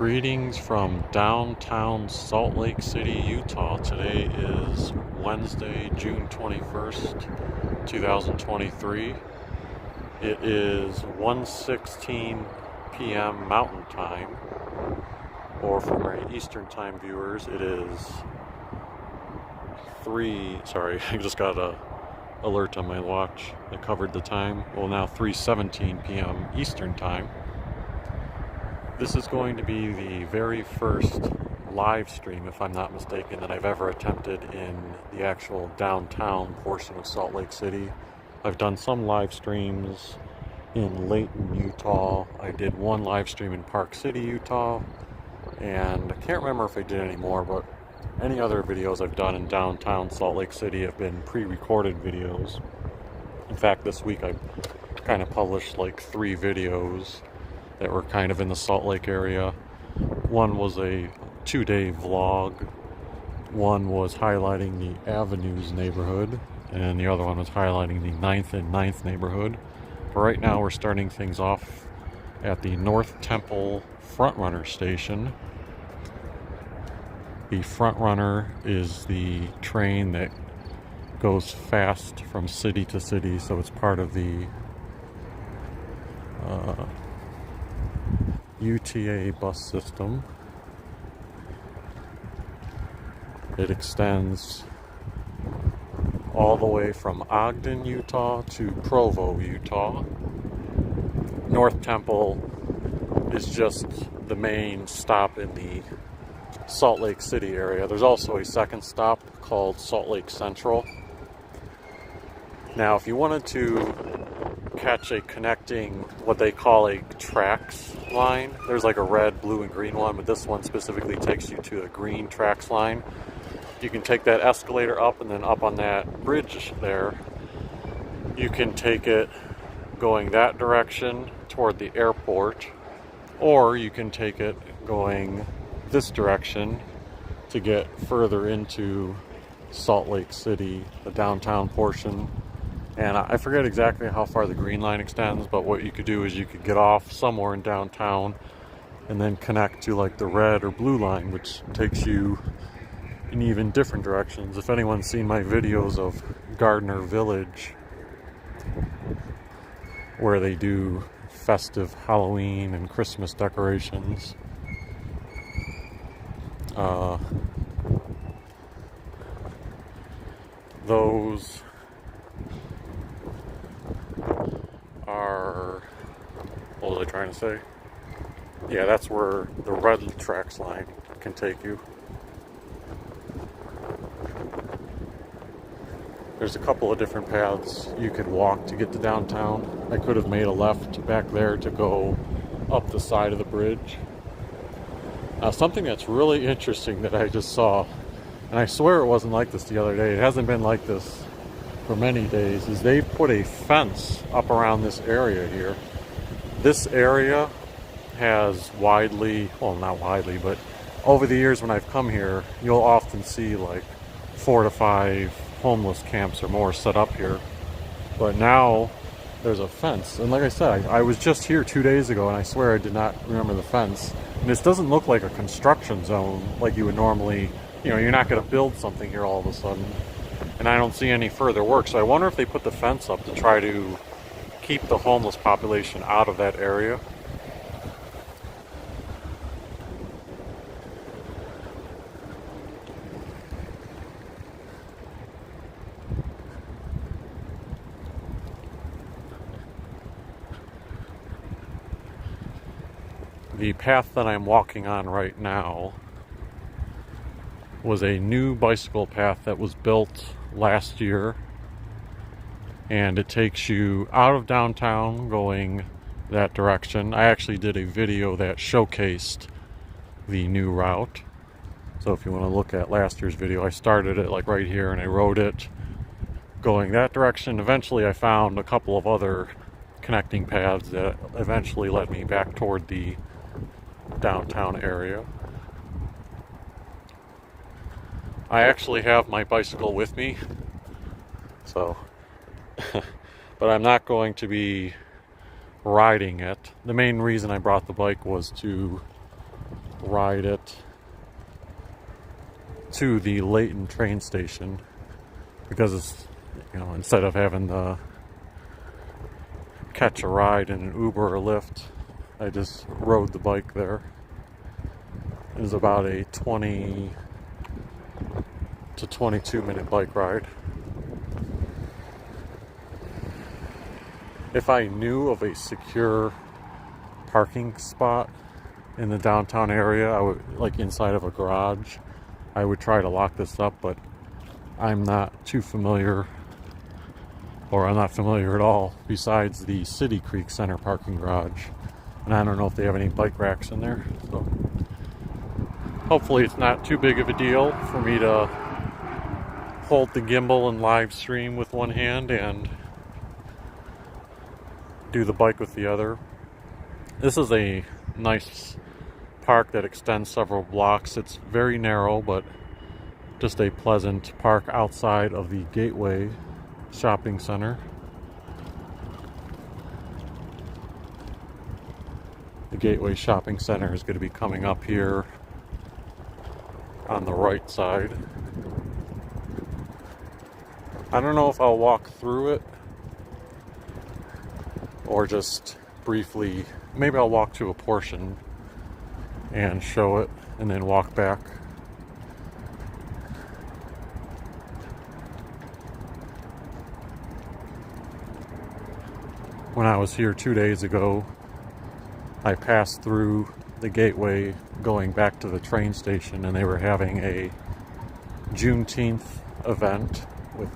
Greetings from downtown Salt Lake City, Utah. Today is Wednesday, June 21st, 2023. It is 1:16 p.m. Mountain Time, or for my Eastern Time viewers, it is I just got a alert on my watch that covered the time. Well, now 3:17 p.m. Eastern Time. This is going to be the very first live stream, if I'm not mistaken, that I've ever attempted in the actual downtown portion of Salt Lake City. I've done some live streams in Layton, Utah. I did one live stream in Park City, Utah, and I can't remember if I did any more, but any other videos I've done in downtown Salt Lake City have been pre-recorded videos. In fact, this week I kind of published like 3 videos that were kind of in the Salt Lake area. One was a 2-day vlog, one was highlighting the Avenues neighborhood, and the other one was highlighting the 9th and 9th neighborhood. But right now we're starting things off at the North Temple Frontrunner station. The Frontrunner is the train that goes fast from city to city, so it's part of the UTA bus system. It extends all the way from Ogden, Utah to Provo, Utah. North Temple is just the main stop in the Salt Lake City area. There's also a second stop called Salt Lake Central. Now, if you wanted to catch a connecting, what they call a tracks line, there's like a red, blue, and green one, but this one specifically takes you to a green tracks line. You can take that escalator up, and then up on that bridge there, you can take it going that direction toward the airport, or you can take it going this direction to get further into Salt Lake City, the downtown portion. And I forget exactly how far the green line extends, but what you could do is you could get off somewhere in downtown and then connect to like the red or blue line, which takes you in even different directions. If anyone's seen my videos of Gardner Village, where they do festive Halloween and Christmas decorations, those are, what was I trying to say? Yeah, that's where the red tracks line can take you. There's a couple of different paths you could walk to get to downtown. I could have made a left back there to go up the side of the bridge. Something that's really interesting that I just saw, and I swear it wasn't like this the other day, it hasn't been like this for many days, is they've put a fence up around this area here. This area has widely, well, not widely, but over the years when I've come here, you'll often see like 4 to 5 homeless camps or more set up here. But now there's a fence, and like I said, I was just here 2 days ago, and I swear I did not remember the fence. And this doesn't look like a construction zone like you would normally, you're not going to build something here all of a sudden. And I don't see any further work, so I wonder if they put the fence up to try to keep the homeless population out of that area. The path that I'm walking on right now was a new bicycle path that was built last year, and it takes you out of downtown going that direction. I actually did a video that showcased the new route, so if you want to look at last year's video, I started it like right here and I rode it going that direction. Eventually I found a couple of other connecting paths that eventually led me back toward the downtown area. I actually have my bicycle with me, so but I'm not going to be riding it. The main reason I brought the bike was to ride it to the Layton train station, because it's, you know, instead of having to catch a ride in an Uber or Lyft, I just rode the bike there. It was about a 20 to 22 minute bike ride. If I knew of a secure parking spot in the downtown area, I would, like inside of a garage, I would try to lock this up, but I'm not too familiar, or I'm not familiar at all, besides the City Creek Center parking garage. And I don't know if they have any bike racks in there. So hopefully it's not too big of a deal for me to hold the gimbal and live stream with one hand and do the bike with the other. This is a nice park that extends several blocks. It's very narrow, but just a pleasant park outside of the Gateway Shopping Center. The Gateway Shopping Center is going to be coming up here on the right side. I don't know if I'll walk through it or just briefly, maybe I'll walk to a portion and show it and then walk back. When I was here 2 days ago, I passed through the Gateway going back to the train station, and they were having a Juneteenth event with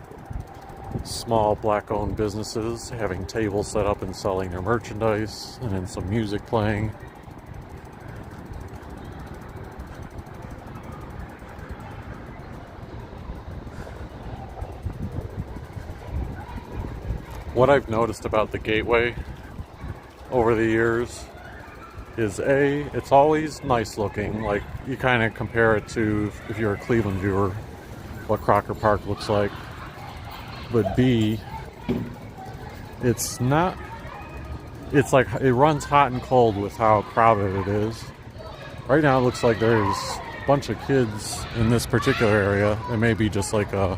small black-owned businesses having tables set up and selling their merchandise, and then some music playing. What I've noticed about the Gateway over the years is it's always nice looking. Like, you kind of compare it to, if you're a Cleveland viewer, what Crocker Park looks like. But B, it's not, it's like it runs hot and cold with how crowded it is. Right now it looks like there's a bunch of kids in this particular area. It may be just like a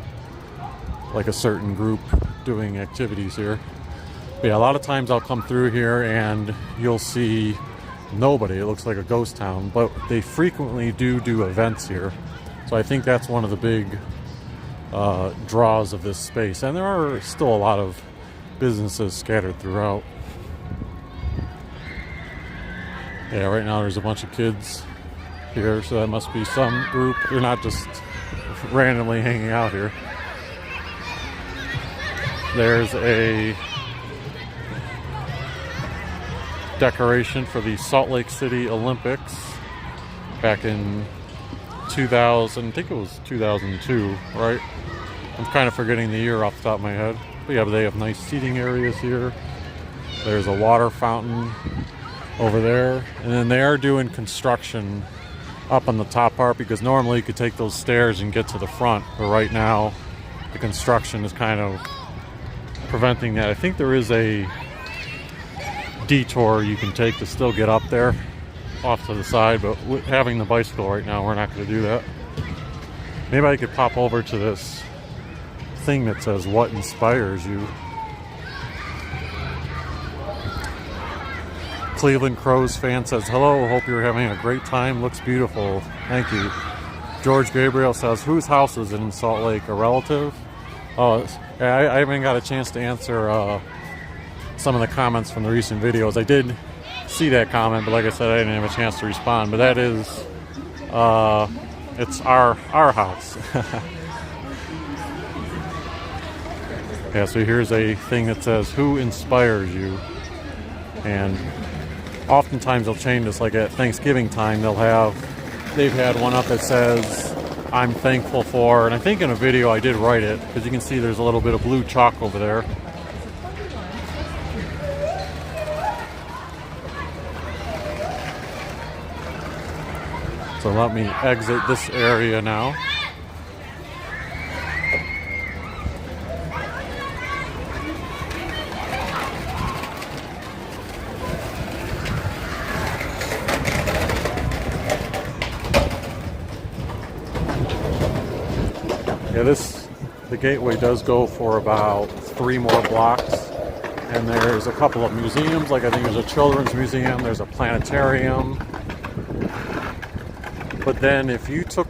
certain group doing activities here. But yeah, a lot of times I'll come through here and you'll see nobody. It looks like a ghost town, but they frequently do events here. So I think that's one of the big draws of this space. And there are still a lot of businesses scattered throughout. Yeah, right now there's a bunch of kids here, so that must be some group. They're not just randomly hanging out here. There's a decoration for the Salt Lake City Olympics back in 2000, I think it was 2002, right? I'm kind of forgetting the year off the top of my head. But yeah, they have nice seating areas here. There's a water fountain over there. And then they are doing construction up on the top part, because normally you could take those stairs and get to the front. But right now, the construction is kind of preventing that. I think there is a detour you can take to still get up there off to the side, but with having the bicycle right now, we're not going to do that. Maybe I could pop over to this thing that says "What inspires you?" Cleveland Crows fan says, "Hello, hope you're having a great time. Looks beautiful. Thank you." George Gabriel says, "Whose house is it in Salt Lake? A relative?" Oh, I haven't got a chance to answer some of the comments from the recent videos. I did see that comment, but like I said, I didn't have a chance to respond. But that is, it's our house. Yeah, so here's a thing that says, "Who inspires you?" And oftentimes they'll change this, like at Thanksgiving time, they've had one up that says, "I'm thankful for," and I think in a video I did write it, because you can see there's a little bit of blue chalk over there. So let me exit this area now. Yeah, the gateway does go for about 3 more blocks. And there's a couple of museums, like I think there's a children's museum, there's a planetarium. But then if you took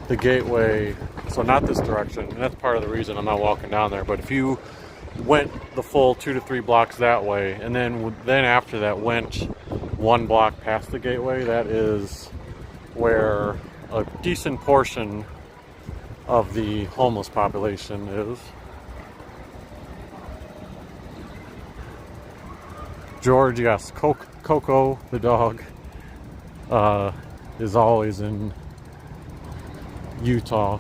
the gateway, so not this direction, and that's part of the reason I'm not walking down there, but if you went the full 2 to 3 blocks that way, and then after that went 1 block past the gateway, that is where a decent portion of the homeless population is. George, yes, Coco, the dog, is always in Utah.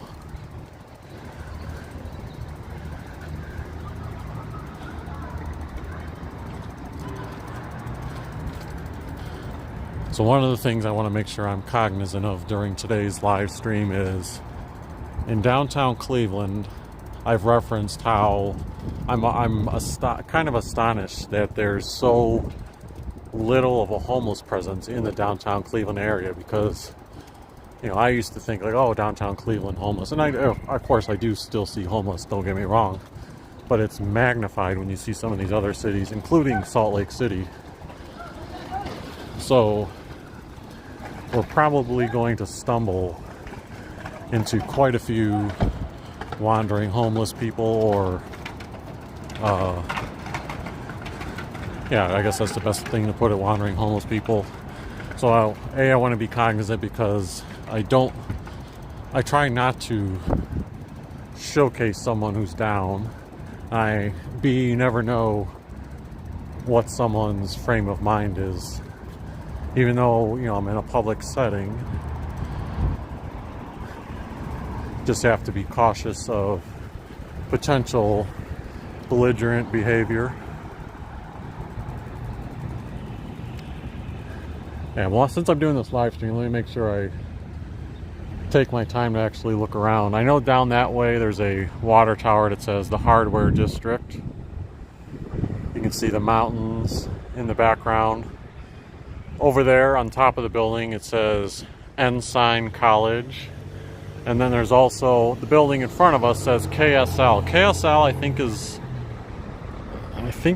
So one of the things I want to make sure I'm cognizant of during today's live stream is in downtown Cleveland, I've referenced how I'm kind of astonished that there's so little of a homeless presence in the downtown Cleveland area, because I used to think like, oh, downtown Cleveland homeless, and of course I do still see homeless, don't get me wrong, but it's magnified when you see some of these other cities, including Salt Lake City. So we're probably going to stumble into quite a few wandering homeless people, or I guess that's the best thing to put it, wandering homeless people. So I want to be cognizant, because I try not to showcase someone who's down. You never know what someone's frame of mind is, even though I'm in a public setting. Just have to be cautious of potential belligerent behavior. And well, since I'm doing this live stream, let me make sure I take my time to actually look around. I know down that way there's a water tower that says the Hardware District. You can see the mountains in the background. Over there on top of the building it says Ensign College. And then there's also the building in front of us says KSL. KSL I think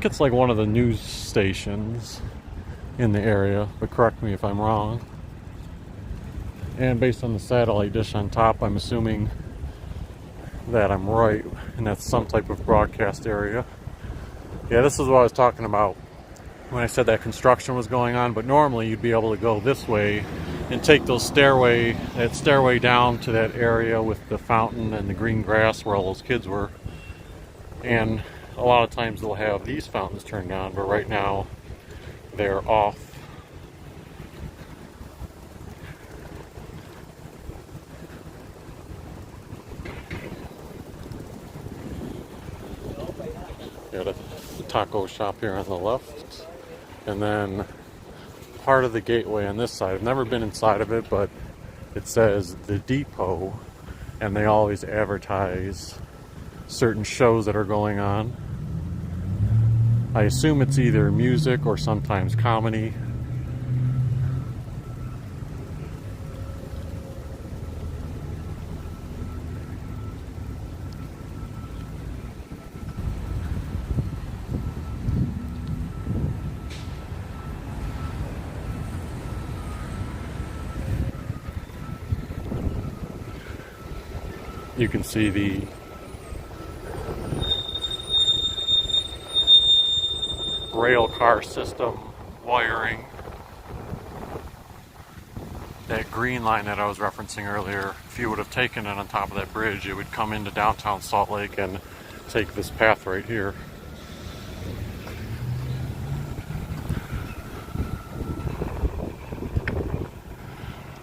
it's like one of the news stations in the area, but correct me if I'm wrong. And based on the satellite dish on top, I'm assuming that I'm right, and that's some type of broadcast area. Yeah, this is what I was talking about when I said that construction was going on, but normally you'd be able to go this way and take that stairway down to that area with the fountain and the green grass where all those kids were. And a lot of times they'll have these fountains turned on, but right now they're off. Got a taco shop here on the left, and then part of the gateway on this side. I've never been inside of it, but it says the Depot, and they always advertise certain shows that are going on. I assume it's either music or sometimes comedy. You can see the rail car system wiring. That green line that I was referencing earlier, if you would have taken it on top of that bridge, it would come into downtown Salt Lake and take this path right here.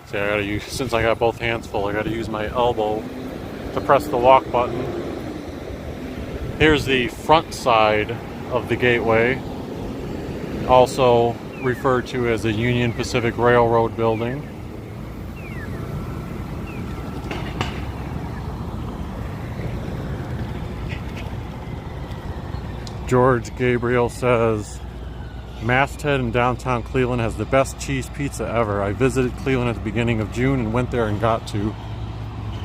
See, since I got both hands full, I gotta use my elbow to press the walk button. Here's the front side of the gateway, also referred to as the Union Pacific Railroad building. George Gabriel says, Masthead in downtown Cleveland has the best cheese pizza ever. I visited Cleveland at the beginning of June and went there and got to.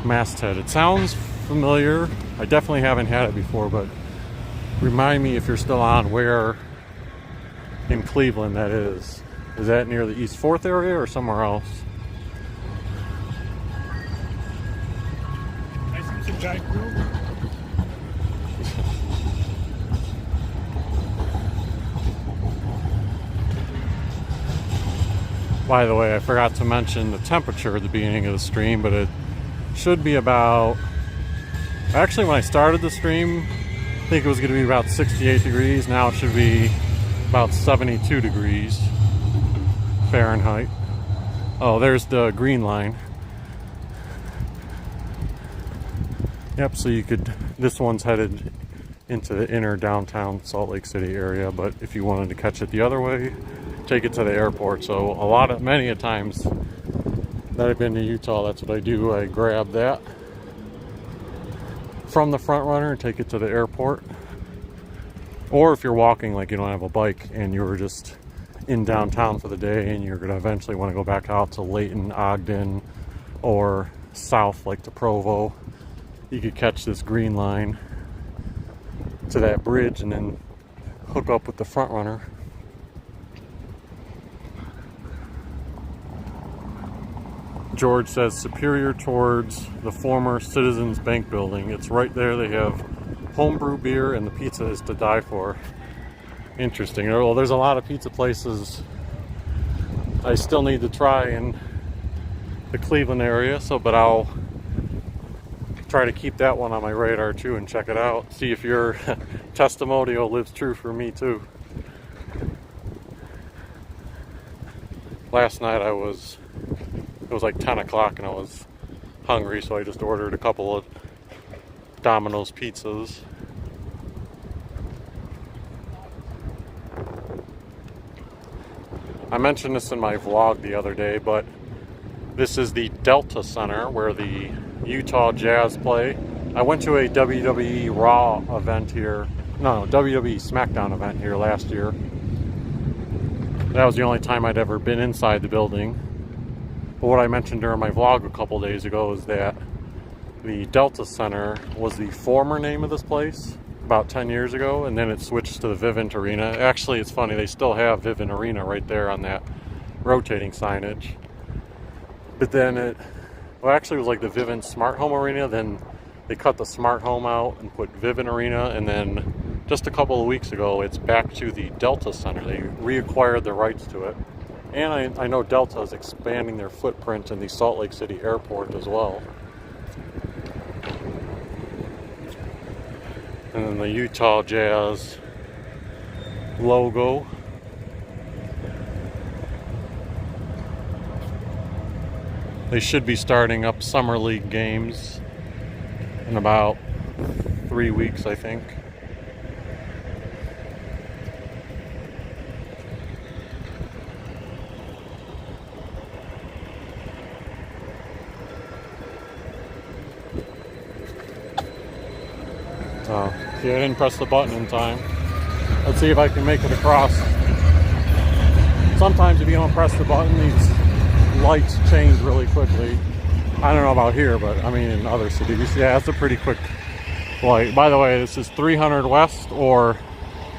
masthead. It sounds familiar. I definitely haven't had it before, but remind me if you're still on where in Cleveland that is. Is that near the East 4th area or somewhere else? I see some giant group. By the way, I forgot to mention the temperature at the beginning of the stream, but it should be about... Actually, when I started the stream, I think it was going to be about 68 degrees. Now it should be about 72 degrees Fahrenheit. Oh, there's the green line. Yep, so you could... This one's headed into the inner downtown Salt Lake City area, but if you wanted to catch it the other way, take it to the airport. So many a times that I've been to Utah, that's what I do. I grab that from the front runner and take it to the airport. Or if you're walking, like you don't have a bike and you're just in downtown for the day and you're going to eventually want to go back out to Layton, Ogden, or south like to Provo, you could catch this green line to that bridge and then hook up with the front runner. George says Superior towards the former Citizens Bank building. It's right there. They have homebrew beer and the pizza is to die for. Interesting. Well, there's a lot of pizza places I still need to try in the Cleveland area, but I'll try to keep that one on my radar too and check it out. See if your testimonial lives true for me too. Last night it was like 10 o'clock and I was hungry, so I just ordered a couple of Domino's pizzas. I mentioned this in my vlog the other day, but this is the Delta Center where the Utah Jazz play. I went to a WWE Raw event here, no, WWE SmackDown event here last year. That was the only time I'd ever been inside the building. But what I mentioned during my vlog a couple days ago is that the Delta Center was the former name of this place about 10 years ago, and then it switched to the Vivint Arena. Actually, it's funny, they still have Vivint Arena right there on that rotating signage. But then actually it was like the Vivint Smart Home Arena, then they cut the Smart Home out and put Vivint Arena, and then just a couple of weeks ago it's back to the Delta Center. They reacquired the rights to it. And I know Delta is expanding their footprint in the Salt Lake City airport as well. And then the Utah Jazz logo. They should be starting up Summer League games in about 3 weeks, I think. See, I didn't press the button in time. Let's see if I can make it across. Sometimes if you don't press the button, these lights change really quickly. I don't know about here, but I mean in other cities. Yeah, it's a pretty quick light. By the way, this is 300 West or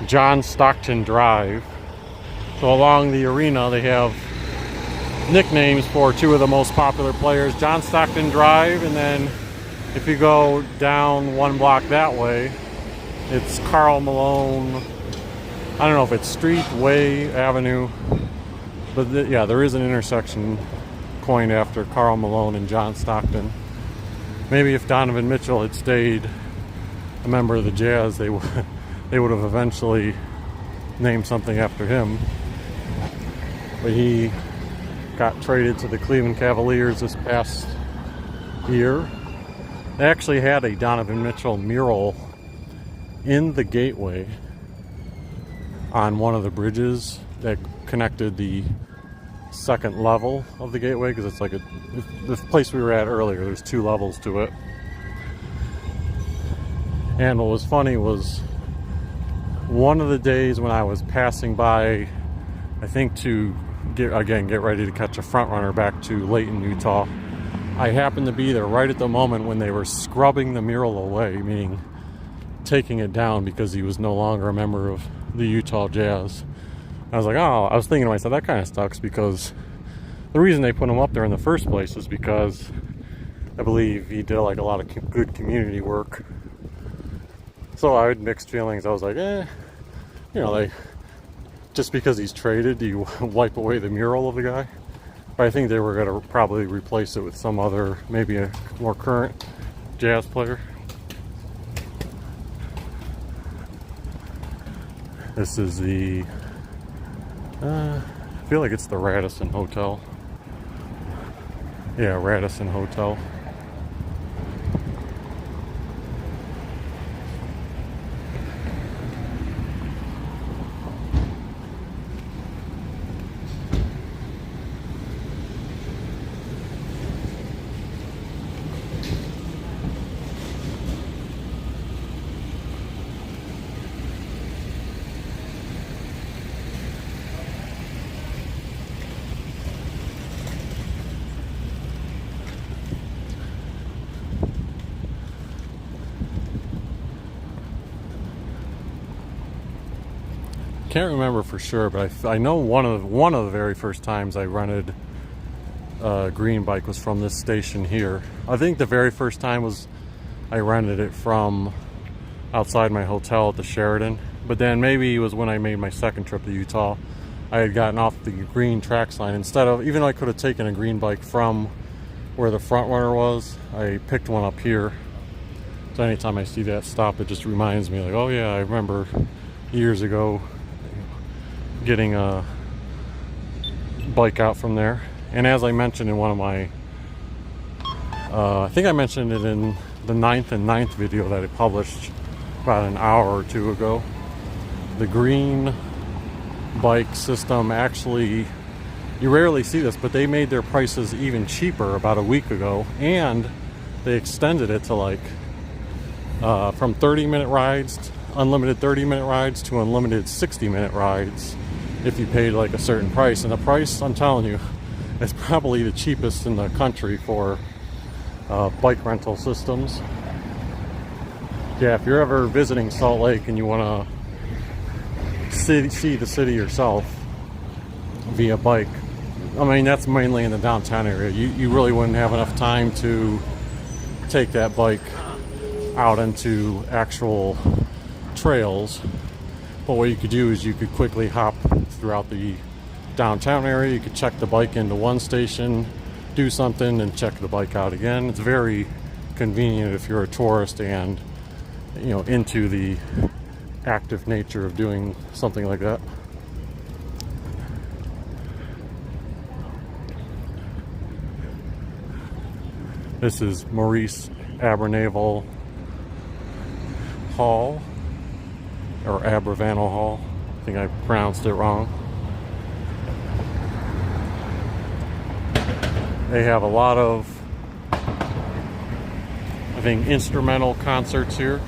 John Stockton Drive. So along the arena, they have nicknames for two of the most popular players, John Stockton Drive, and then if you go down one block that way, it's Karl Malone. I don't know if it's Street, Way, Avenue, but yeah, there is an intersection coined after Karl Malone and John Stockton. Maybe if Donovan Mitchell had stayed a member of the Jazz, they would have eventually named something after him. But he got traded to the Cleveland Cavaliers this past year. They actually had a Donovan Mitchell mural in the gateway on one of the bridges that connected the second level of the gateway, because it's like the place we were at earlier, there's 2 levels to it. And what was funny was one of the days when I was passing by, I think to get ready to catch a front runner back to Layton, Utah, I happened to be there right at the moment when they were scrubbing the mural away, meaning taking it down because he was no longer a member of the Utah Jazz. I was like, oh, I was thinking to myself, that kind of sucks, because the reason they put him up there in the first place is because I believe he did like a lot of good community work. So I had mixed feelings. I was like, you know, like, just because he's traded, do you wipe away the mural of the guy? But I think they were going to probably replace it with some other, maybe a more current Jazz player. This is the, I feel like it's the Radisson Hotel. Yeah, Radisson Hotel. Can't remember for sure, but I know one of the very first times I rented a green bike was from this station here. I think the very first time was I rented it from outside my hotel at the Sheraton, but then maybe it was when I made my second trip to Utah. I had gotten off the green tracks line instead of, even though I could have taken a green bike from where the front runner was, I picked one up here. So anytime I see that stop, it just reminds me, like, oh yeah, I remember years ago getting a bike out from there. And as I mentioned in one of my, I think I mentioned it in the 9th and 9th video that I published about an hour or two ago, the green bike system actually, you rarely see this, but they made their prices even cheaper about a week ago, and they extended it to like from 30-minute rides, unlimited 30-minute rides, to unlimited 60-minute rides if you paid like a certain price. And the price, I'm telling you, is probably the cheapest in the country for bike rental systems. Yeah, if you're ever visiting Salt Lake and you want to see the city yourself via bike, I mean, that's mainly in the downtown area. You really wouldn't have enough time to take that bike out into actual trails. But what you could do is you could quickly hop throughout the downtown area. You could check the bike into one station, do something, and check the bike out again. It's very convenient if you're a tourist and, you know, into the active nature of doing something like that. This is Maurice Abernaval Hall, or Abervanel Hall. I think I pronounced it wrong. They have a lot of, I think, instrumental concerts here.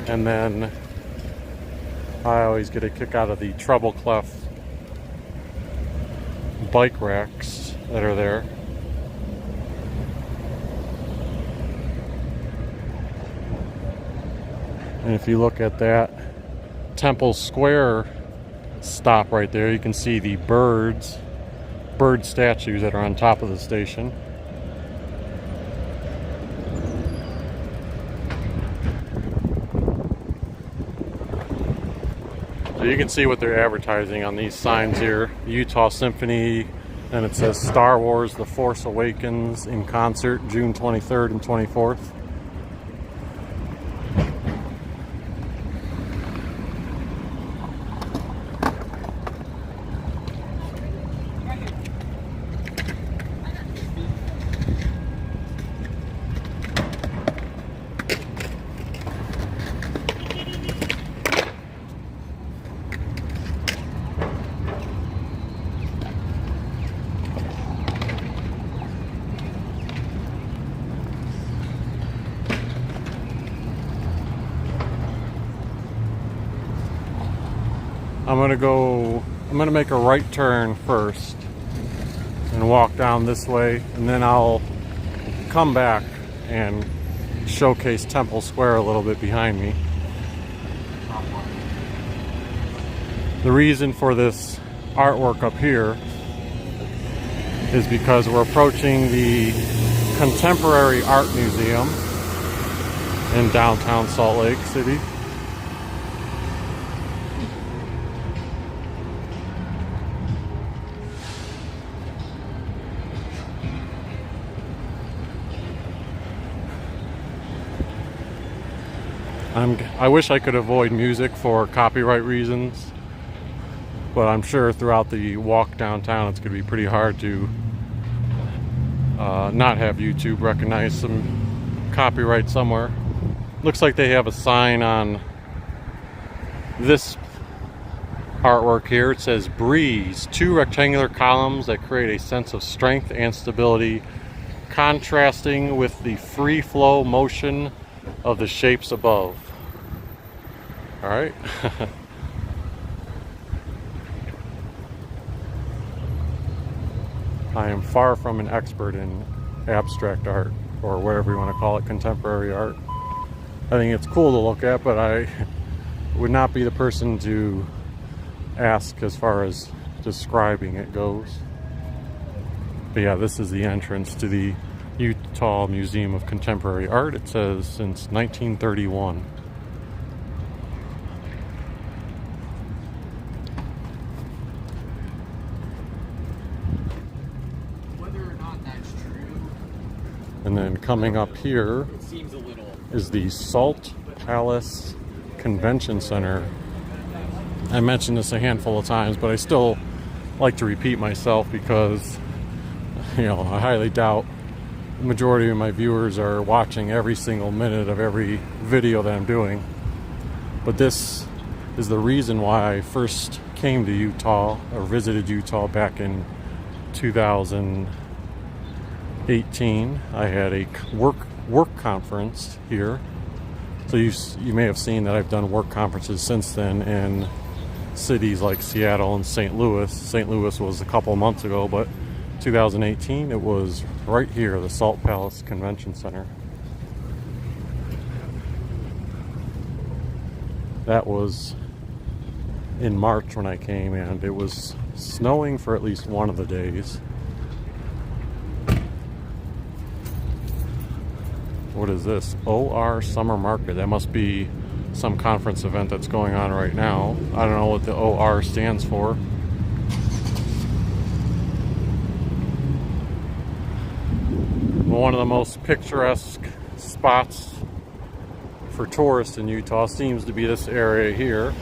And then I always get a kick out of the treble clef bike racks that are there. And if you look at that Temple Square stop right there, you can see the bird statues that are on top of the station. So you can see what they're advertising on these signs here. Utah Symphony, and it says Star Wars The Force Awakens in concert June 23rd and 24th. I'm gonna go I'm gonna make a right turn first and walk down this way, and then I'll come back and showcase Temple Square a little bit behind me. The reason for this artwork up here is because we're approaching the Contemporary Art Museum in downtown Salt Lake City. I wish I could avoid music for copyright reasons, but I'm sure throughout the walk downtown it's going to be pretty hard to not have YouTube recognize some copyright somewhere. Looks like they have a sign on this artwork here. It says "Breeze," 2 rectangular columns that create a sense of strength and stability, contrasting with the free flow motion of the shapes above. All right. I am far from an expert in abstract art, or whatever you want to call it, contemporary art. I think it's cool to look at, but I would not be the person to ask as far as describing it goes. But yeah, this is the entrance to the Utah Museum of Contemporary Art. It says since 1931. Whether or not that's true. And then coming up here is the Salt Palace Convention Center. I mentioned this a handful of times, but I still like to repeat myself because, you know, I highly doubt the majority of my viewers are watching every single minute of every video that I'm doing. But this is the reason why I first came to Utah, or visited Utah back in 2018. I had a work conference here. So you may have seen that I've done work conferences since then in cities like Seattle and St. Louis. St. Louis was a couple of months ago, but 2018 it was right here, the Salt Palace Convention Center. That was in March when I came, and it was snowing for at least one of the days. What is this? OR Summer Market. That must be some conference event that's going on right now. I don't know what the OR stands for. One of the most picturesque spots for tourists in Utah seems to be this area here.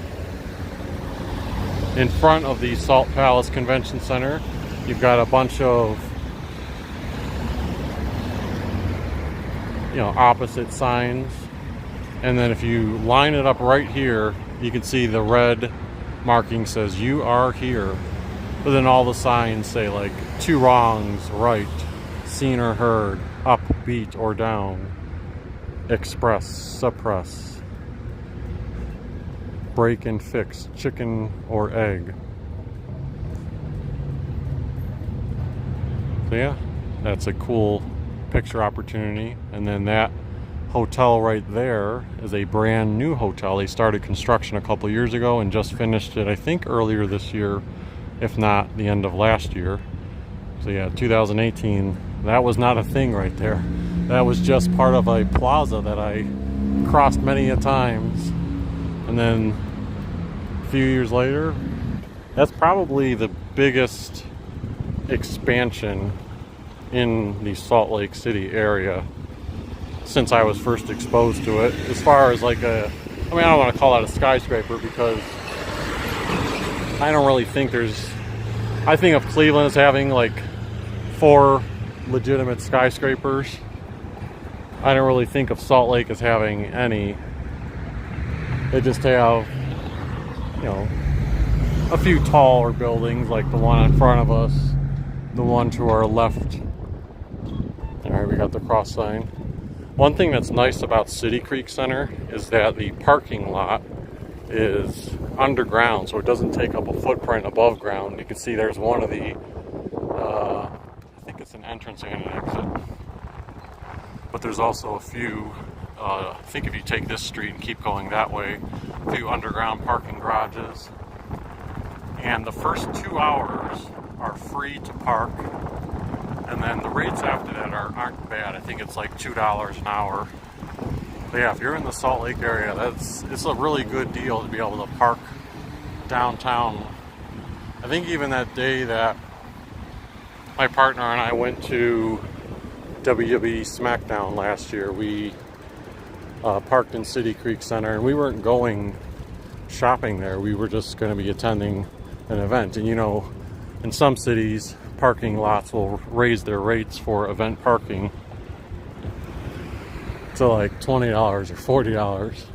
In front of the Salt Palace Convention Center, you've got a bunch of, you know, opposite signs. And then if you line it up right here, you can see the red marking says "You are here." But then all the signs say like "Two wrongs, right," "Seen or heard," "Up, beat or down," "Express, suppress," "Break and fix," "Chicken or egg." So yeah, that's a cool picture opportunity. And then that hotel right there is a brand new hotel. They started construction a couple years ago and just finished it, I think, earlier this year, if not the end of last year. So yeah, 2018, that was not a thing right there. That was just part of a plaza that I crossed many a times. And then a few years later, that's probably the biggest expansion in the Salt Lake City area since I was first exposed to it. As far as like I don't want to call that a skyscraper because I don't really think I think of Cleveland as having like 4 legitimate skyscrapers. I don't really think of Salt Lake as having any. They just have, you know, a few taller buildings like the one in front of us, the one to our left. All right, we got the cross sign. One thing that's nice about City Creek Center is that the parking lot is underground, so it doesn't take up a footprint above ground. You can see there's one of the, I think it's an entrance and an exit. But there's also a few, I think if you take this street and keep going that way, a few underground parking garages. And the first 2 hours are free to park. And then the rates after that aren't bad. I think it's like $2 an hour. But yeah, if you're in the Salt Lake area, it's a really good deal to be able to park downtown. I think even that day that my partner and I went to WWE SmackDown last year, we parked in City Creek Center, and we weren't going shopping there. We were just going to be attending an event. And you know, in some cities, parking lots will raise their rates for event parking to like $20 or $40.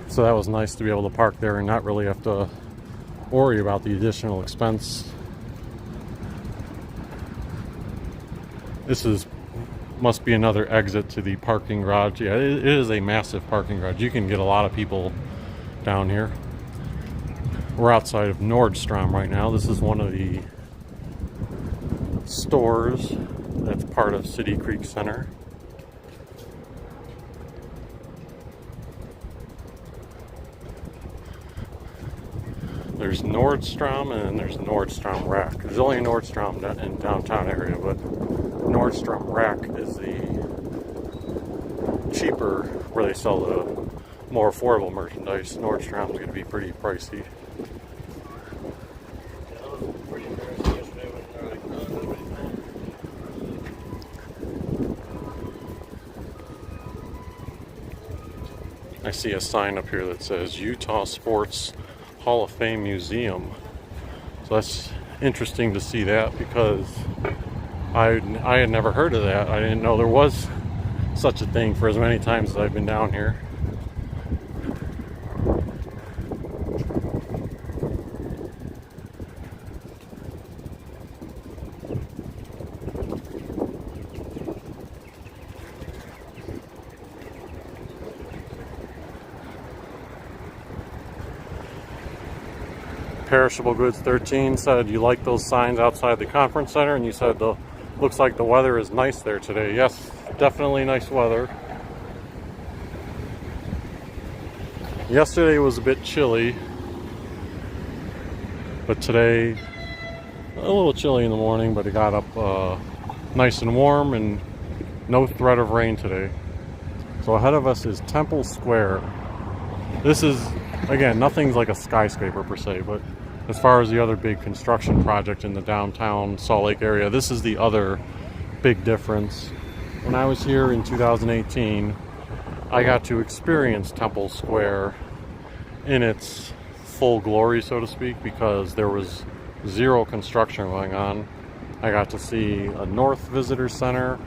So that was nice to be able to park there and not really have to worry about the additional expense. This must be another exit to the parking garage. Yeah, it is a massive parking garage. You can get a lot of people down here. We're outside of Nordstrom right now. This is one of the stores that's part of City Creek Center. There's Nordstrom and then there's Nordstrom Rack. There's only a Nordstrom in downtown area, but Nordstrom Rack is the cheaper, where they sell the more affordable merchandise. Nordstrom's going to be pretty pricey. I see a sign up here that says Utah Sports Hall of Fame Museum. So that's interesting to see that, because I had never heard of that. I didn't know there was such a thing for as many times as I've been down here. Perishable Goods 13 said you like those signs outside the conference center, and you said looks like the weather is nice there today. Yes, definitely nice weather. Yesterday was a bit chilly, but today a little chilly in the morning, but it got up nice and warm and no threat of rain today. So ahead of us is Temple Square. This is, again, nothing's like a skyscraper per se, but as far as the other big construction project in the downtown Salt Lake area, this is the other big difference. When I was here in 2018, I got to experience Temple Square in its full glory, so to speak, because there was zero construction going on. I got to see a North Visitor Center.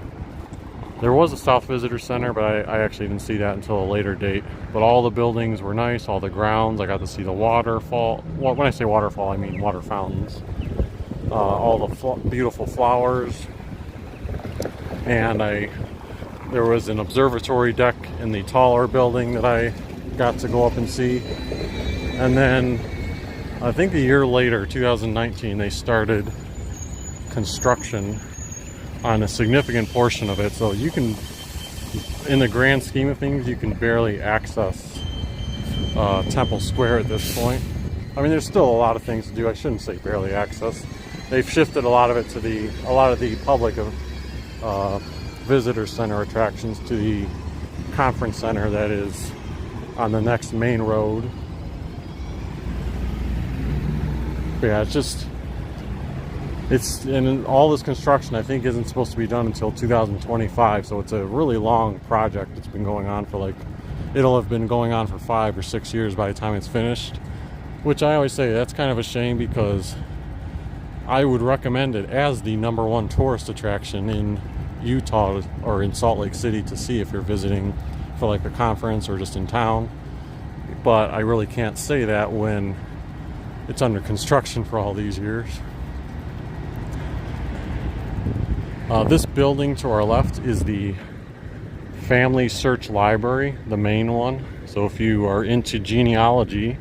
There was a South Visitor Center, but I actually didn't see that until a later date. But all the buildings were nice, all the grounds. I got to see the waterfall. Well, when I say waterfall, I mean water fountains. All the beautiful flowers. And there was an observatory deck in the taller building that I got to go up and see. And then, I think a year later, 2019, they started construction on a significant portion of it, so you can, in the grand scheme of things, you can barely access Temple Square at this point. I mean, there's still a lot of things to do. I shouldn't say barely access. They've shifted a lot of it to a lot of the public visitor center attractions to the conference center that is on the next main road. But yeah, and all this construction, I think, isn't supposed to be done until 2025, so it's a really long project. It's been going on for it'll have been going on for 5 or 6 years by the time it's finished, which I always say that's kind of a shame, because I would recommend it as the #1 tourist attraction in Utah or in Salt Lake City to see if you're visiting for like a conference or just in town. But I really can't say that when it's under construction for all these years. This building to our left is the Family Search Library, the main one. So if you are into genealogy,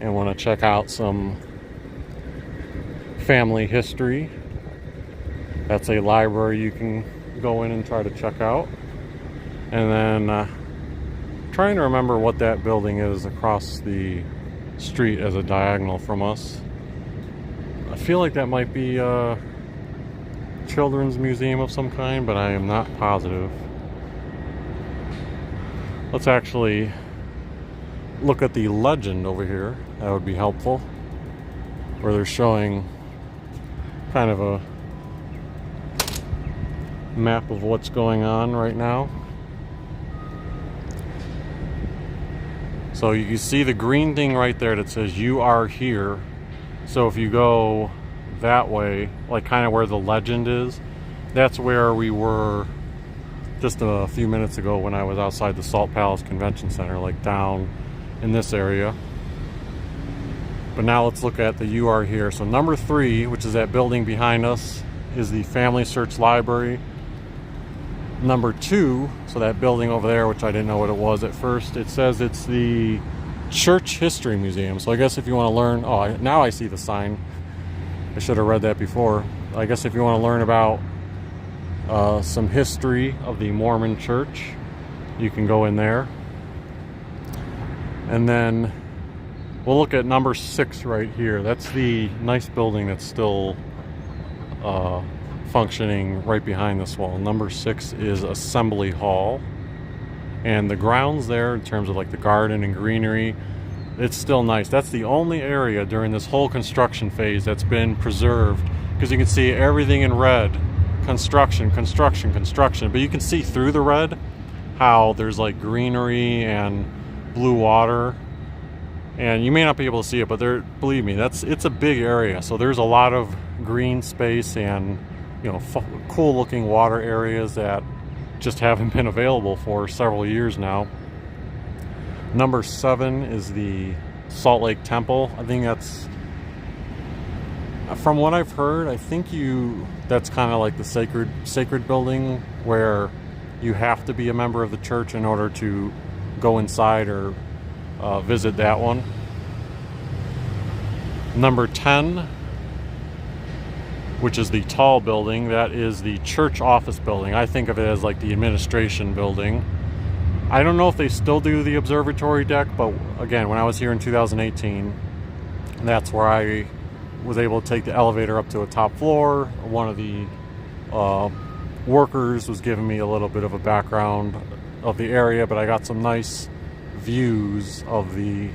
and want to check out some family history, that's a library you can go in and try to check out. And then trying to remember what that building is across the street as a diagonal from us. I feel like that might be a children's museum of some kind, but I am not positive. Let's actually look at the legend over here. That would be helpful, where they're showing kind of a map of what's going on right now. So you see the green thing right there that says "You are here." So if you go that way, like kind of where the legend is, that's where we were just a few minutes ago when I was outside the Salt Palace Convention Center, like down in this area. But now let's look at the "You are here." So number 3, which is that building behind us, is the Family Search Library. Number 2, so that building over there, which I didn't know what it was at first, it says it's the Church History Museum. So I guess if you want to learn, now I see the sign. I should have read that before. I guess if you want to learn about some history of the Mormon Church, you can go in there. And then we'll look at number 6 right here. That's the nice building that's still functioning right behind this wall. Number 6 is Assembly Hall. And the grounds there, in terms of like the garden and greenery, it's still nice. That's the only area during this whole construction phase that's been preserved, because you can see everything in red. Construction, construction, construction. But you can see through the red how there's like greenery and blue water. And you may not be able to see it, but believe me, it's a big area. So there's a lot of green space and, you know, cool looking water areas that just haven't been available for several years now. Number 7 is the Salt Lake Temple. I think that's, from what I've heard, I think that's kind of like the sacred building where you have to be a member of the church in order to go inside or visit that one. Number 10, which is the tall building, that is the church office building. I think of it as like the administration building. I don't know if they still do the observatory deck, but again, when I was here in 2018, that's where I was able to take the elevator up to a top floor. One of the workers was giving me a little bit of a background of the area, but I got some nice views of the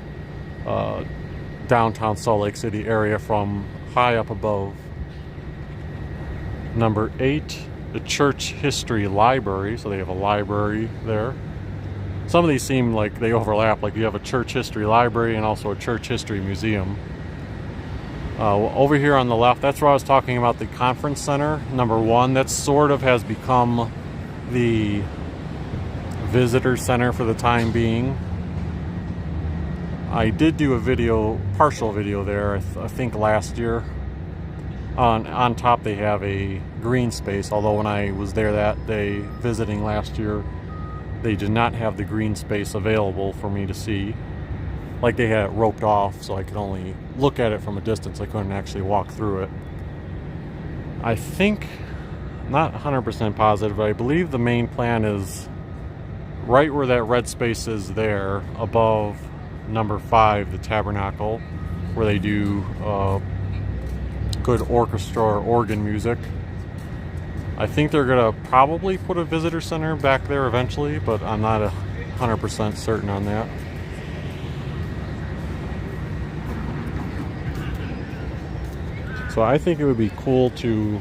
downtown Salt Lake City area from high up above. Number 8, the Church History Library. So they have a library there. Some of these seem like they overlap, like you have a church history library and also a church history museum. Over here on the left, that's where I was talking about the conference center. Number 1, that sort of has become the visitor center for the time being. I did do a partial video there, I think last year. On top they have a green space, although when I was there that day visiting last year, they did not have the green space available for me to see. Like they had it roped off, so I could only look at it from a distance. I couldn't actually walk through it. I think, not 100% positive, but I believe the main plan is right where that red space is there, above number 5, the Tabernacle, where they do good orchestra or organ music. I think they're gonna probably put a visitor center back there eventually, but I'm not 100% certain on that. So I think it would be cool to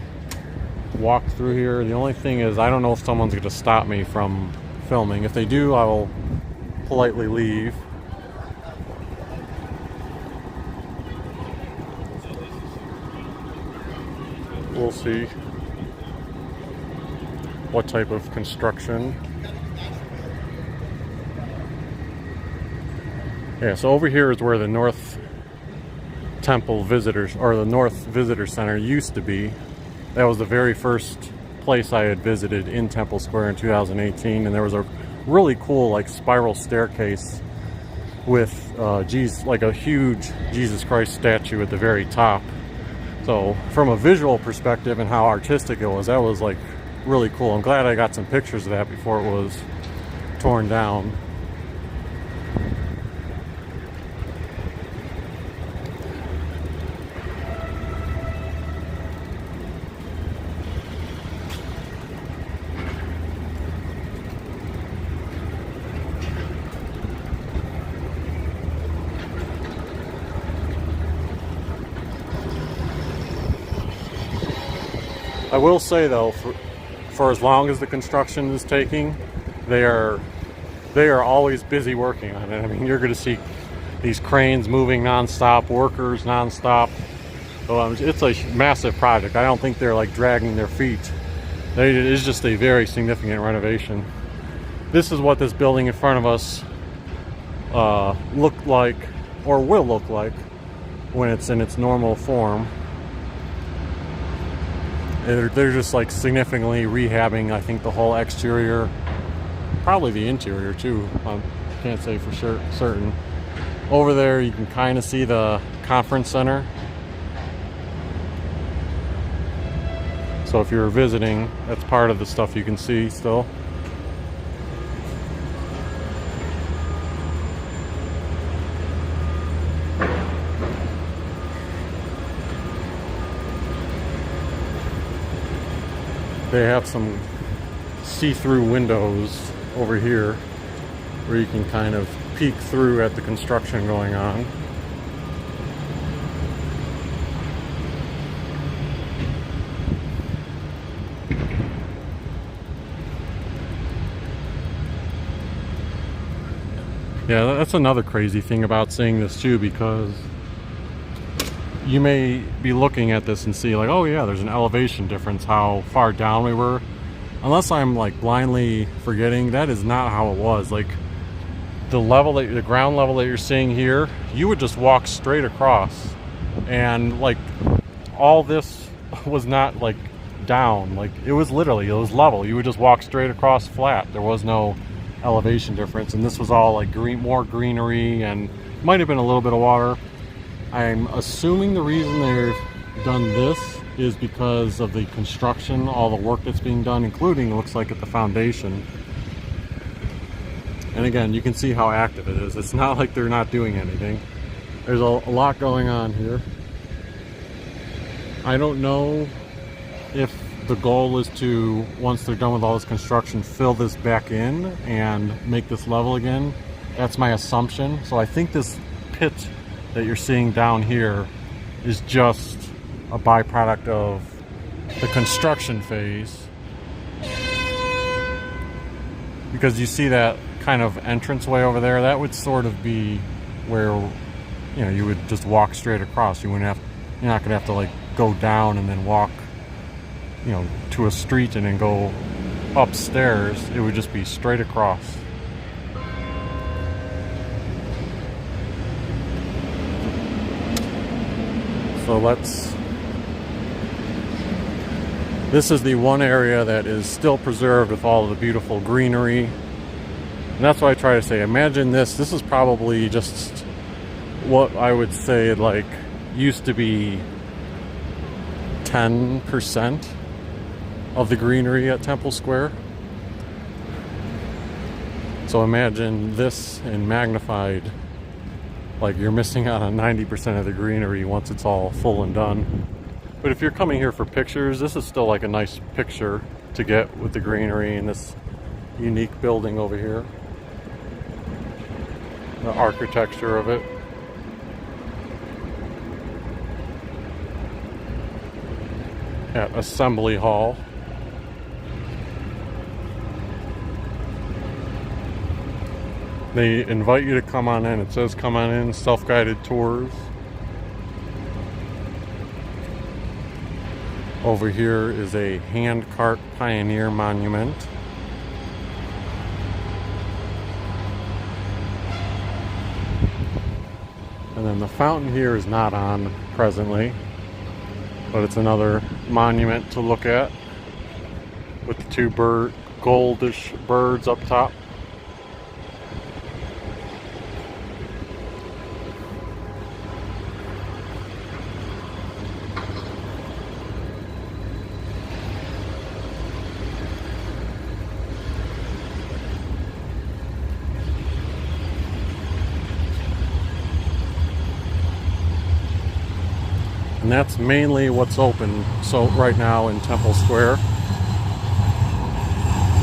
walk through here. The only thing is, I don't know if someone's gonna stop me from filming. If they do, I will politely leave. We'll see what type of construction. Yeah, so over here is where the North Temple Visitors, or the North Visitor Center used to be. That was the very first place I had visited in Temple Square in 2018, and there was a really cool like spiral staircase with Jesus, like a huge Jesus Christ statue at the very top. So from a visual perspective and how artistic it was, that was like really cool. I'm glad I got some pictures of that before it was torn down. I will say though, for as long as the construction is taking, they are always busy working on it. I mean, you're going to see these cranes moving nonstop, workers nonstop. So it's a massive project. I don't think they're like dragging their feet. It is just a very significant renovation. This is what this building in front of us looked like, or will look like, when it's in its normal form. They're just like significantly rehabbing, I think, the whole exterior, probably the interior too. I can't say for certain. Over there you can kind of see the conference center. So if you're visiting, that's part of the stuff you can see still. They have some see-through windows over here where you can kind of peek through at the construction going on. Yeah, that's another crazy thing about seeing this too, because you may be looking at this and see like, oh yeah, there's an elevation difference how far down we were. Unless I'm like blindly forgetting, that is not how it was. Like the ground level that you're seeing here, you would just walk straight across, and like all this was not like down. Like it was level. You would just walk straight across flat. There was no elevation difference, and this was all like more greenery, and might have been a little bit of water. I'm assuming the reason they've done this is because of the construction, all the work that's being done, including, it looks like, at the foundation. And again, you can see how active it is. It's not like they're not doing anything. There's a lot going on here. I don't know if the goal is to, once they're done with all this construction, fill this back in and make this level again. That's my assumption. So I think this pit that you're seeing down here is just a byproduct of the construction phase, because you see that kind of entranceway over there. That would sort of be where, you know, you would just walk straight across. You're not gonna have to like go down and then walk, you know, to a street and then go upstairs. It would just be straight across. So this is the one area that is still preserved with all of the beautiful greenery. And that's why I try to say, imagine this is probably just what I would say like used to be 10% of the greenery at Temple Square. So imagine this in magnified. Like you're missing out on 90% of the greenery once it's all full and done. But if you're coming here for pictures, this is still like a nice picture to get with the greenery and this unique building over here. The architecture of it. At Assembly Hall. They invite you to come on in. It says come on in, self-guided tours. Over here is a handcart pioneer monument. And then the fountain here is not on presently, but it's another monument to look at with the two goldish birds up top. And that's mainly what's open so right now in Temple Square.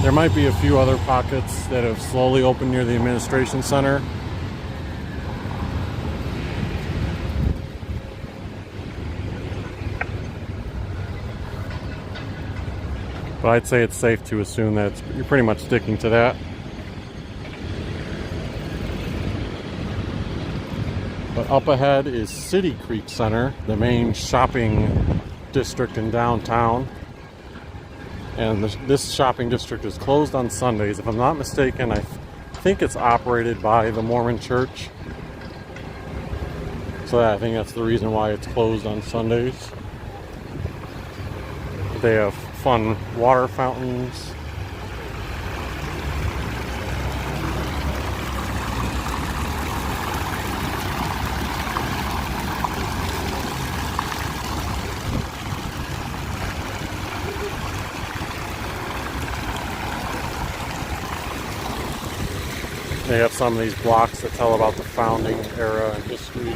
There might be a few other pockets that have slowly opened near the administration center. But I'd say it's safe to assume that you're pretty much sticking to that. But up ahead is City Creek Center, the main shopping district in downtown. And this shopping district is closed on Sundays. If I'm not mistaken, I think it's operated by the Mormon Church. So I think that's the reason why it's closed on Sundays. They have fun water fountains. They have some of these blocks that tell about the founding era and history.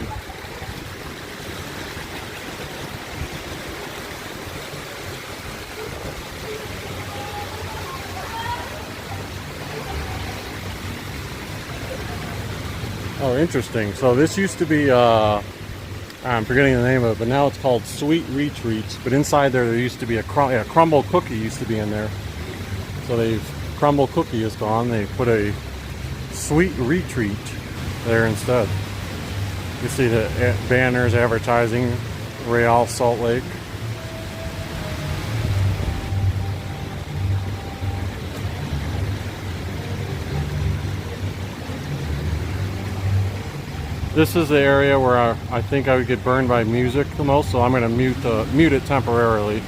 Oh, interesting. So this used to be, I'm forgetting the name of it, but now it's called Sweet Retreats. But inside there used to be a crumble cookie used to be in there. So crumble cookie is gone. They put a Sweet Retreat there instead. You see the banners advertising Real Salt Lake. This is the area where I think I would get burned by music the most, so I'm going to mute it temporarily.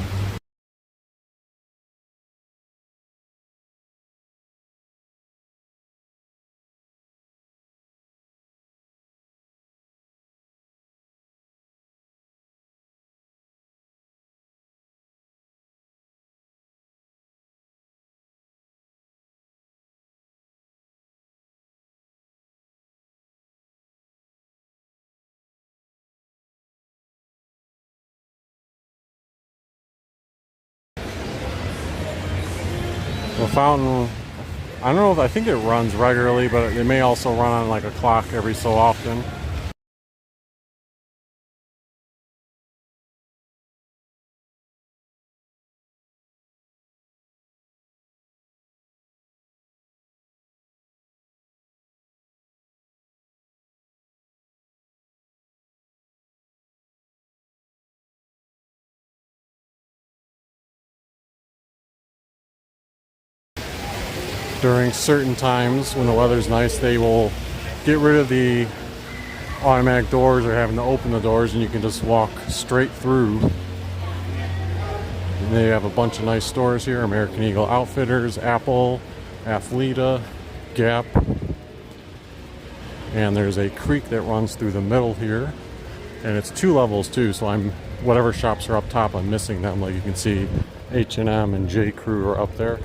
The fountain, I don't know if I think it runs regularly, but it may also run on like a clock every so often. During certain times when the weather's nice, they will get rid of the automatic doors or having to open the doors, and you can just walk straight through. And they have a bunch of nice stores here: American Eagle Outfitters, Apple, Athleta, Gap. And there's a creek that runs through the middle here, and it's 2 levels too, so whatever shops are up top, I'm missing them. Like you can see H&M and J. Crew are up there.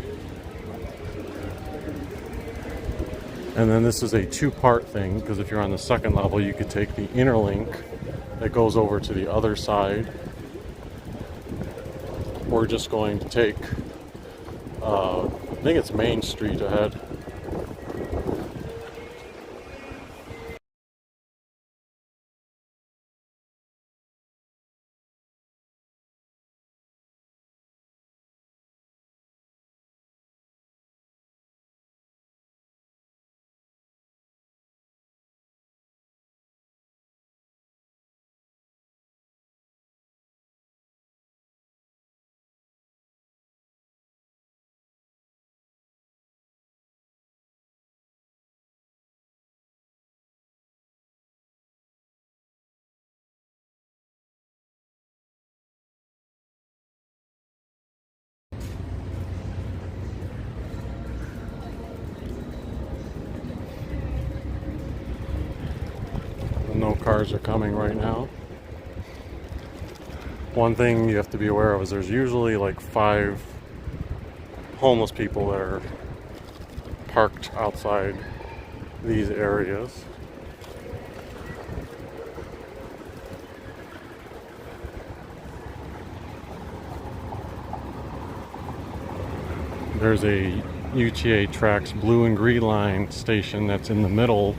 And then this is a 2-part thing, because if you're on the 2nd level, you could take the inner link that goes over to the other side. We're just going to take, I think it's Main Street ahead. No cars are coming right now. One thing you have to be aware of is there's usually like 5 homeless people that are parked outside these areas. There's a UTA Tracks Blue and Green Line station that's in the middle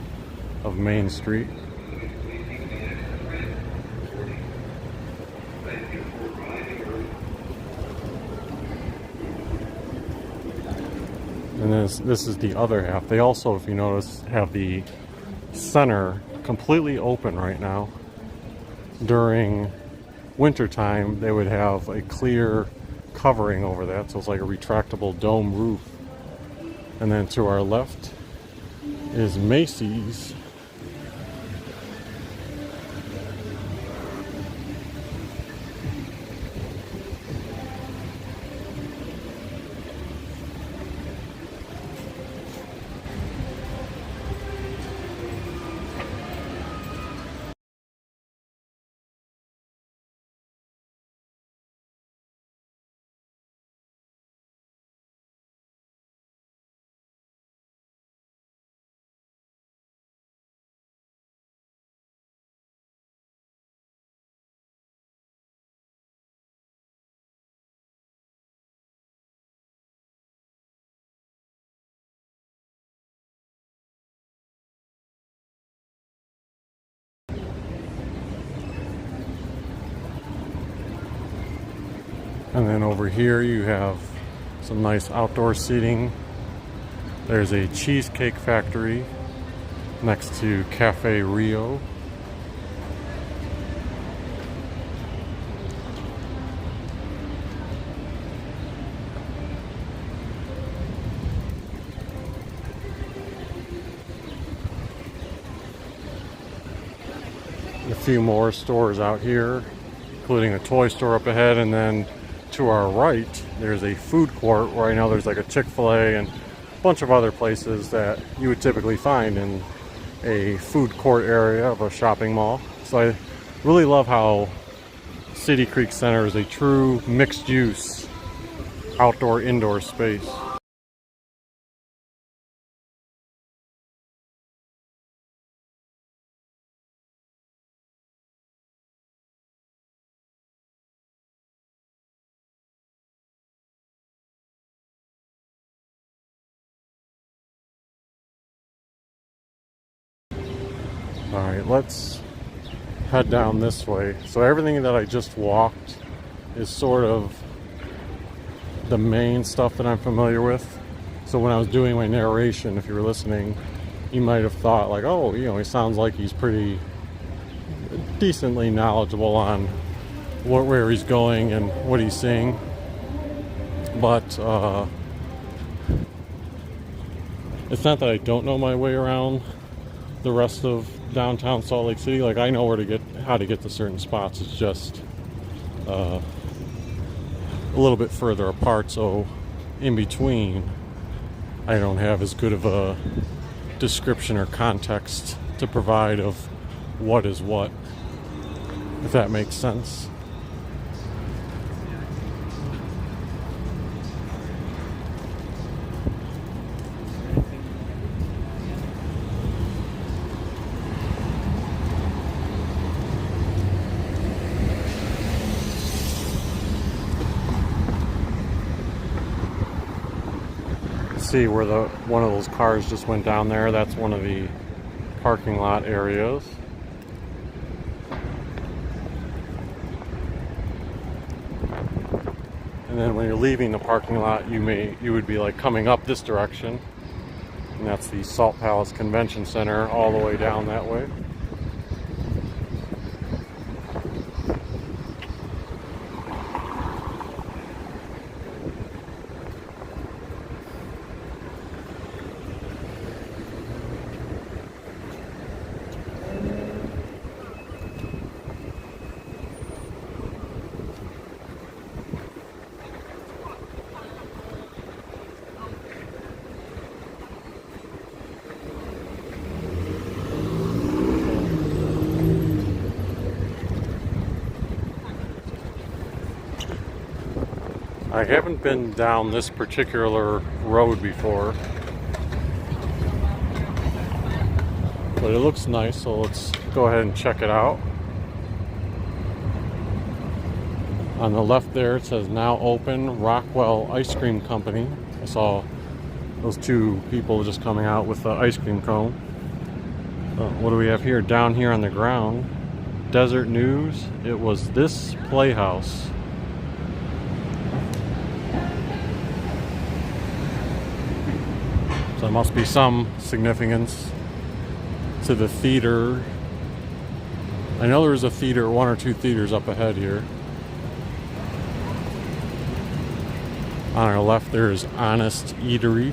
of Main Street. And this is the other half. They also, if you notice, have the center completely open right now. During wintertime, they would have a clear covering over that, so it's like a retractable dome roof. And then to our left is Macy's. And then over here you have some nice outdoor seating. There's a cheesecake factory next to Cafe Rio. A few more stores out here, including a toy store up ahead, and then to our right there's a food court where I know there's like a Chick-fil-A and a bunch of other places that you would typically find in a food court area of a shopping mall. So I really love how City Creek Center is a true mixed use outdoor indoor space. Alright, let's head down this way. So everything that I just walked is sort of the main stuff that I'm familiar with. So when I was doing my narration, if you were listening, you might have thought like, oh, you know, he sounds like he's pretty decently knowledgeable on where he's going and what he's seeing. But it's not that I don't know my way around the rest of downtown Salt Lake City. Like, I know how to get to certain spots. It's just a little bit further apart, so in between I don't have as good of a description or context to provide of what is what, if that makes sense. See where one of those cars just went down there. That's one of the parking lot areas. And then when you're leaving the parking lot, you would be like coming up this direction, and that's the Salt Palace Convention Center all the way down that way. I haven't been down this particular road before, but it looks nice, so let's go ahead and check it out. On the left there it says now open Rockwell Ice Cream Company. I saw those two people just coming out with the ice cream cone. What do we have here? Down here on the ground, Desert News. It was this playhouse. So there must be some significance to the theater. I know there's a theater, one or two theaters up ahead here. On our left there's Honest Eatery.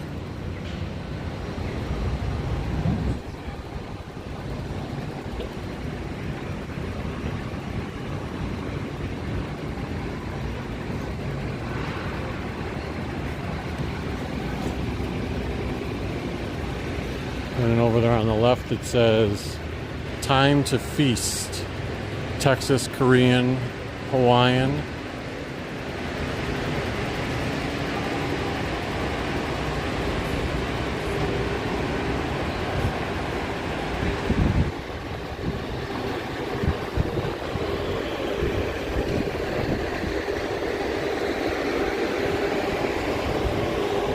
And then over there on the left it says Time to Feast. Texas, Korean, Hawaiian.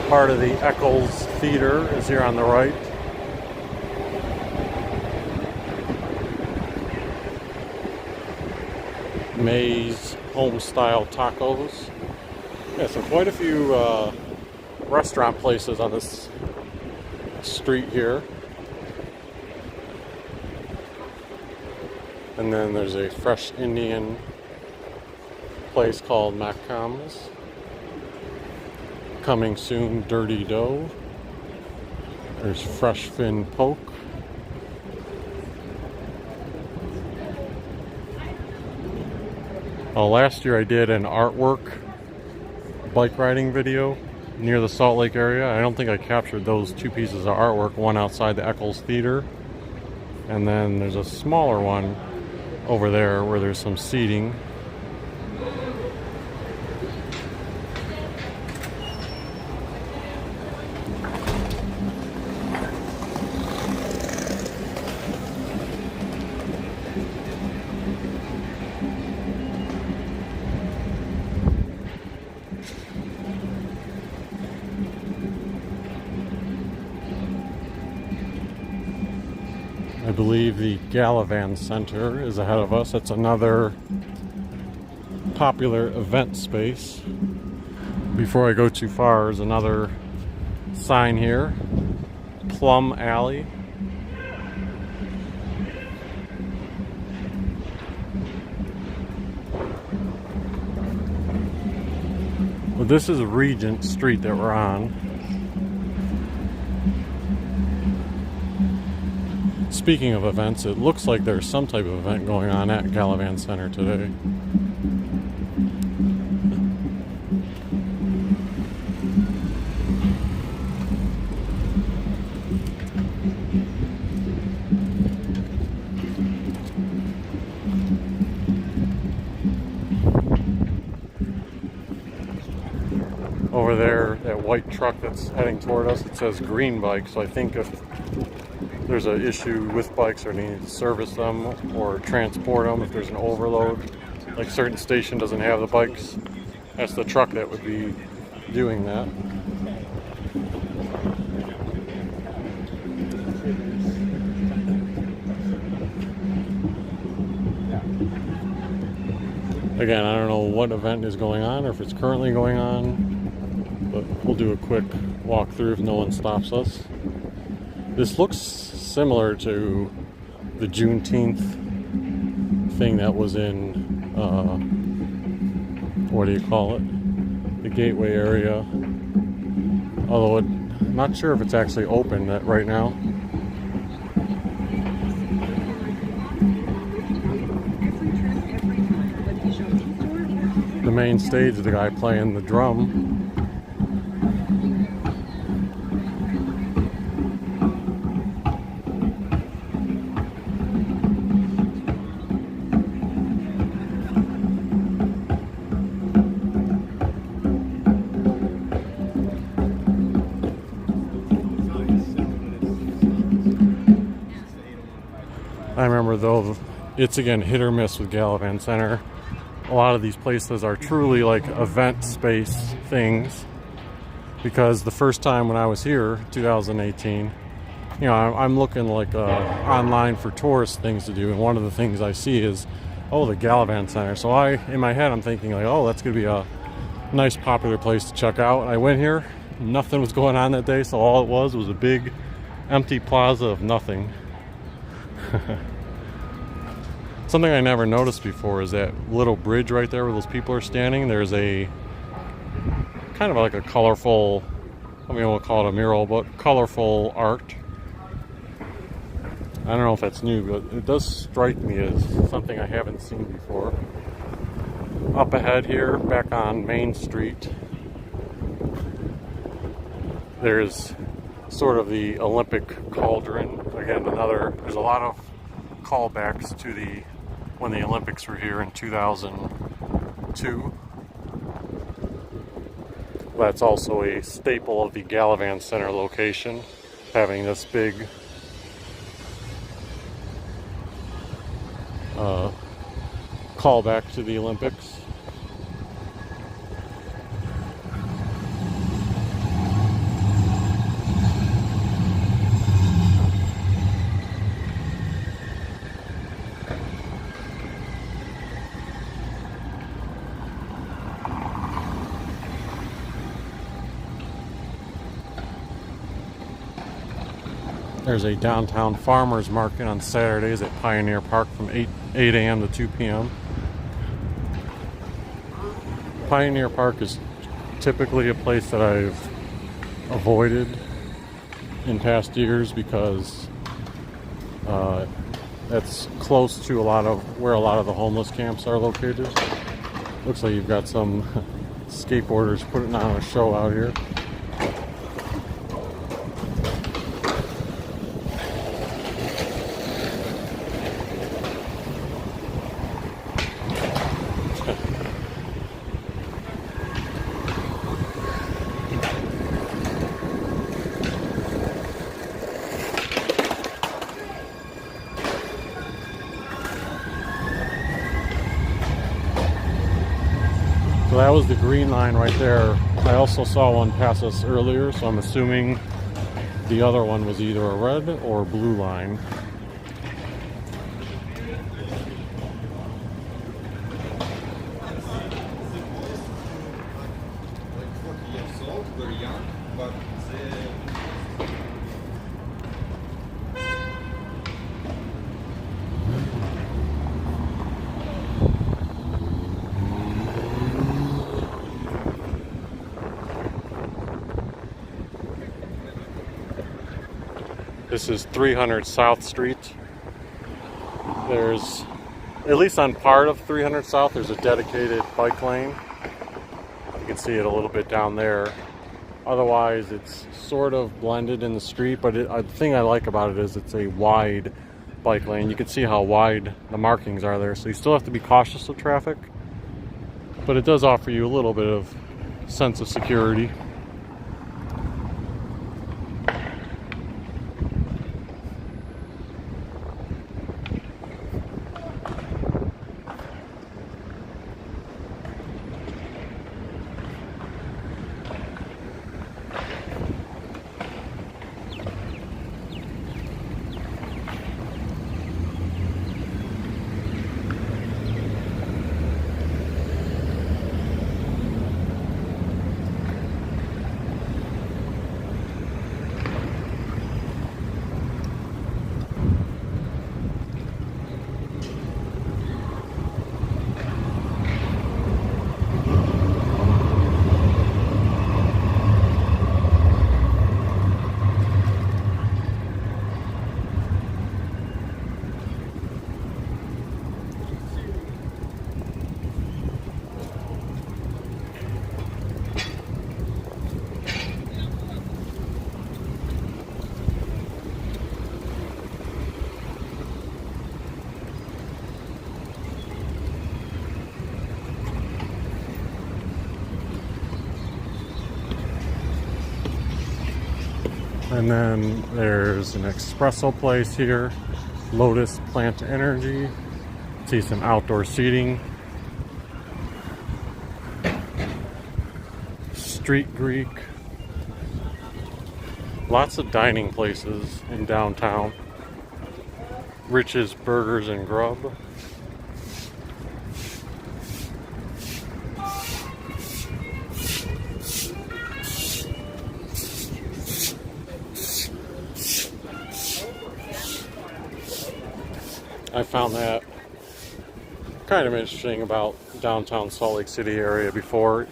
Part of the Eccles Theater is here on the right. May's Home Style Tacos. Yeah, so quite a few restaurant places on this street here. And then there's a fresh Indian place called Maccombs. Coming soon, Dirty Dough. There's Fresh Fin Poke. Last year I did an artwork bike riding video near the Salt Lake area. I don't think I captured those two pieces of artwork, one outside the Eccles Theater, and then there's a smaller one over there where there's some seating. I believe the Gallivan Center is ahead of us. It's another popular event space. Before I go too far, there's another sign here. Plum Alley. Well, this is Regent Street that we're on. Speaking of events, it looks like there's some type of event going on at Gallivan Center today. Over there, that white truck that's heading toward us, it says green bike, so I think if there's an issue with bikes or need to service them or transport them, if there's an overload, like certain station doesn't have the bikes, that's the truck that would be doing that. Again, I don't know what event is going on or if it's currently going on, but we'll do a quick walkthrough if no one stops us. This looks similar to the Juneteenth thing that was in, what do you call it? The Gateway area. Although I'm not sure if it's actually open right now. The main stage, the guy playing the drum. I remember though, it's again hit or miss with Gallivan Center. A lot of these places are truly like event space things, because the first time when I was here, 2018, you know, I'm looking like online for tourist things to do, and one of the things I see is, oh, the Gallivan Center. So in my head, I'm thinking like, oh, that's gonna be a nice, popular place to check out. I went here, nothing was going on that day, so all it was a big, empty plaza of nothing. Something I never noticed before is that little bridge right there where those people are standing. There's a kind of like a colorful, I mean, we'll call it a mural, but colorful art. I don't know if that's new, but it does strike me as something I haven't seen before. Up ahead here, back on Main Street, there's sort of the Olympic cauldron. Again, there's a lot of callbacks to when the Olympics were here in 2002. That's also a staple of the Gallivan Center location, having this big callback to the Olympics. There's a downtown farmers market on Saturdays at Pioneer Park from 8 a.m. to 2 p.m. Pioneer Park is typically a place that I've avoided in past years because that's close to where a lot of the homeless camps are located. Looks like you've got some skateboarders putting on a show out here. So that was the green line right there. I also saw one pass us earlier, so I'm assuming the other one was either a red or blue line. This is 300 South Street. There's, at least on part of 300 South, there's a dedicated bike lane. You can see it a little bit down there. Otherwise, it's sort of blended in the street, but the thing I like about it is it's a wide bike lane. You can see how wide the markings are there, so you still have to be cautious of traffic, but it does offer you a little bit of sense of security. And then there's an espresso place here, Lotus Plant Energy. See some outdoor seating. Street Greek, Lots of dining places in downtown. Rich's Burgers and Grub. I found that kind of interesting about downtown Salt Lake City area before.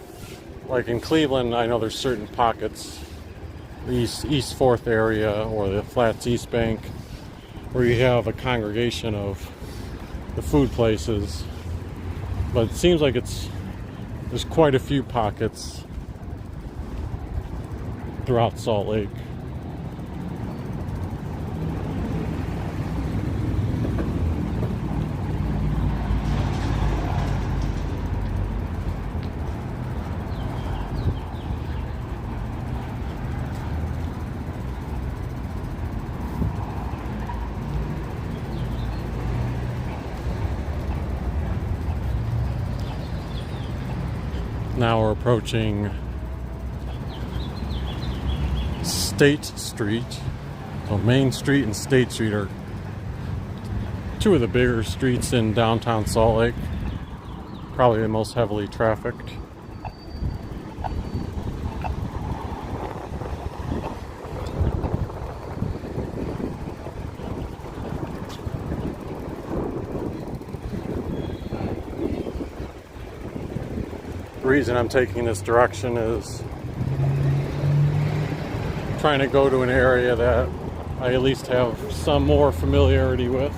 Like in Cleveland, I know there's certain pockets, the East 4th area or the Flats East Bank, where you have a congregation of the food places. But it seems like there's quite a few pockets throughout Salt Lake. Now we're approaching State Street. So Main Street and State Street are two of the bigger streets in downtown Salt Lake. Probably the most heavily trafficked. The reason I'm taking this direction is trying to go to an area that I at least have some more familiarity with.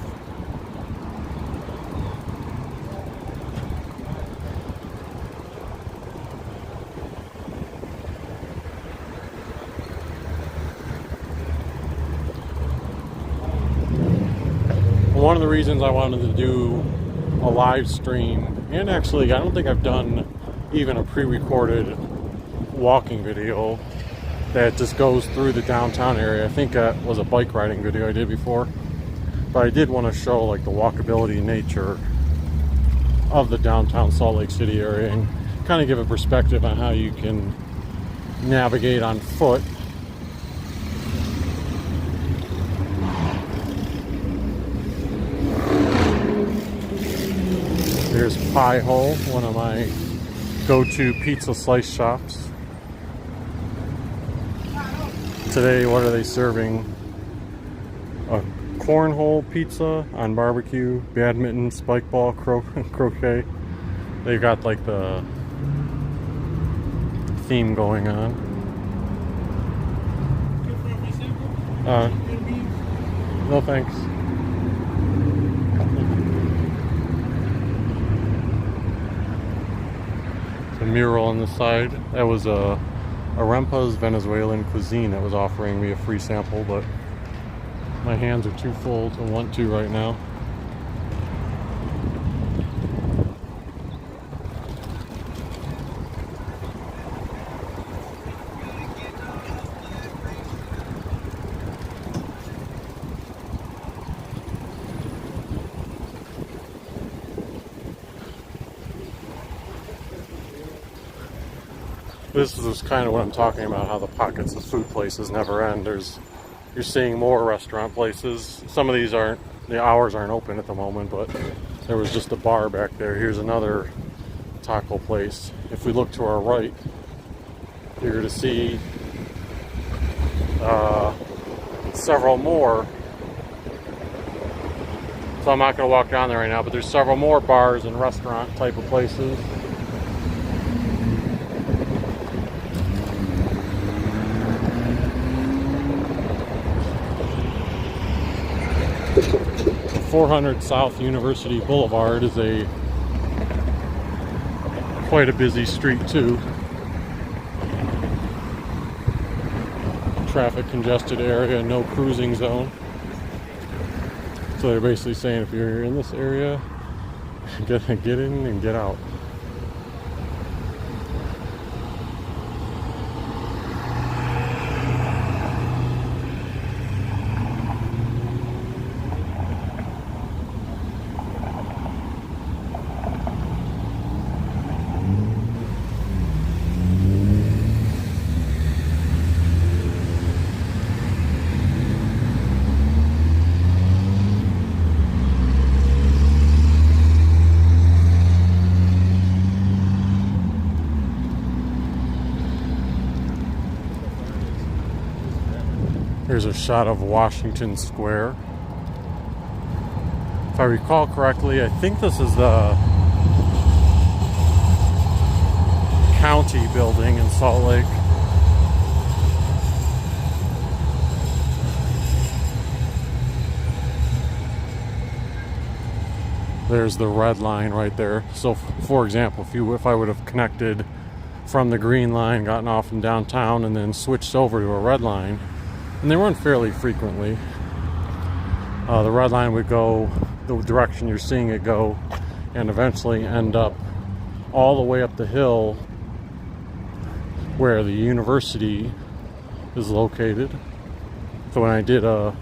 One of the reasons I wanted to do a live stream, and actually I don't think I've done even a pre-recorded walking video that just goes through the downtown area. I think that was a bike riding video I did before, but I did want to show like the walkability nature of the downtown Salt Lake City area and kind of give a perspective on how you can navigate on foot. Here's Pie Hole, one of my go-to pizza slice shops. Today, what are they serving? A cornhole pizza on barbecue, badminton, spike ball, croquet. They've got like the theme going on. No thanks. A mural on the side. That was Arempa's Venezuelan cuisine that was offering me a free sample, but my hands are too full to want to right now. This is kind of what I'm talking about, how the pockets of food places never end. You're seeing more restaurant places. Some of these the hours aren't open at the moment, but there was just a bar back there. Here's another taco place. If we look to our right, you're going to see several more. So I'm not going to walk down there right now, but there's several more bars and restaurant type of places. The 400 South University Boulevard is quite a busy street too. Traffic congested area, no cruising zone. So they're basically saying if you're in this area, get in and get out. Here's a shot of Washington Square. If I recall correctly, I think this is the county building in Salt Lake. There's the red line right there. So, for example, if I would have connected from the green line, gotten off in downtown, and then switched over to a red line, and they run fairly frequently, the red line would go the direction you're seeing it go, and eventually end up all the way up the hill where the university is located. So when I did a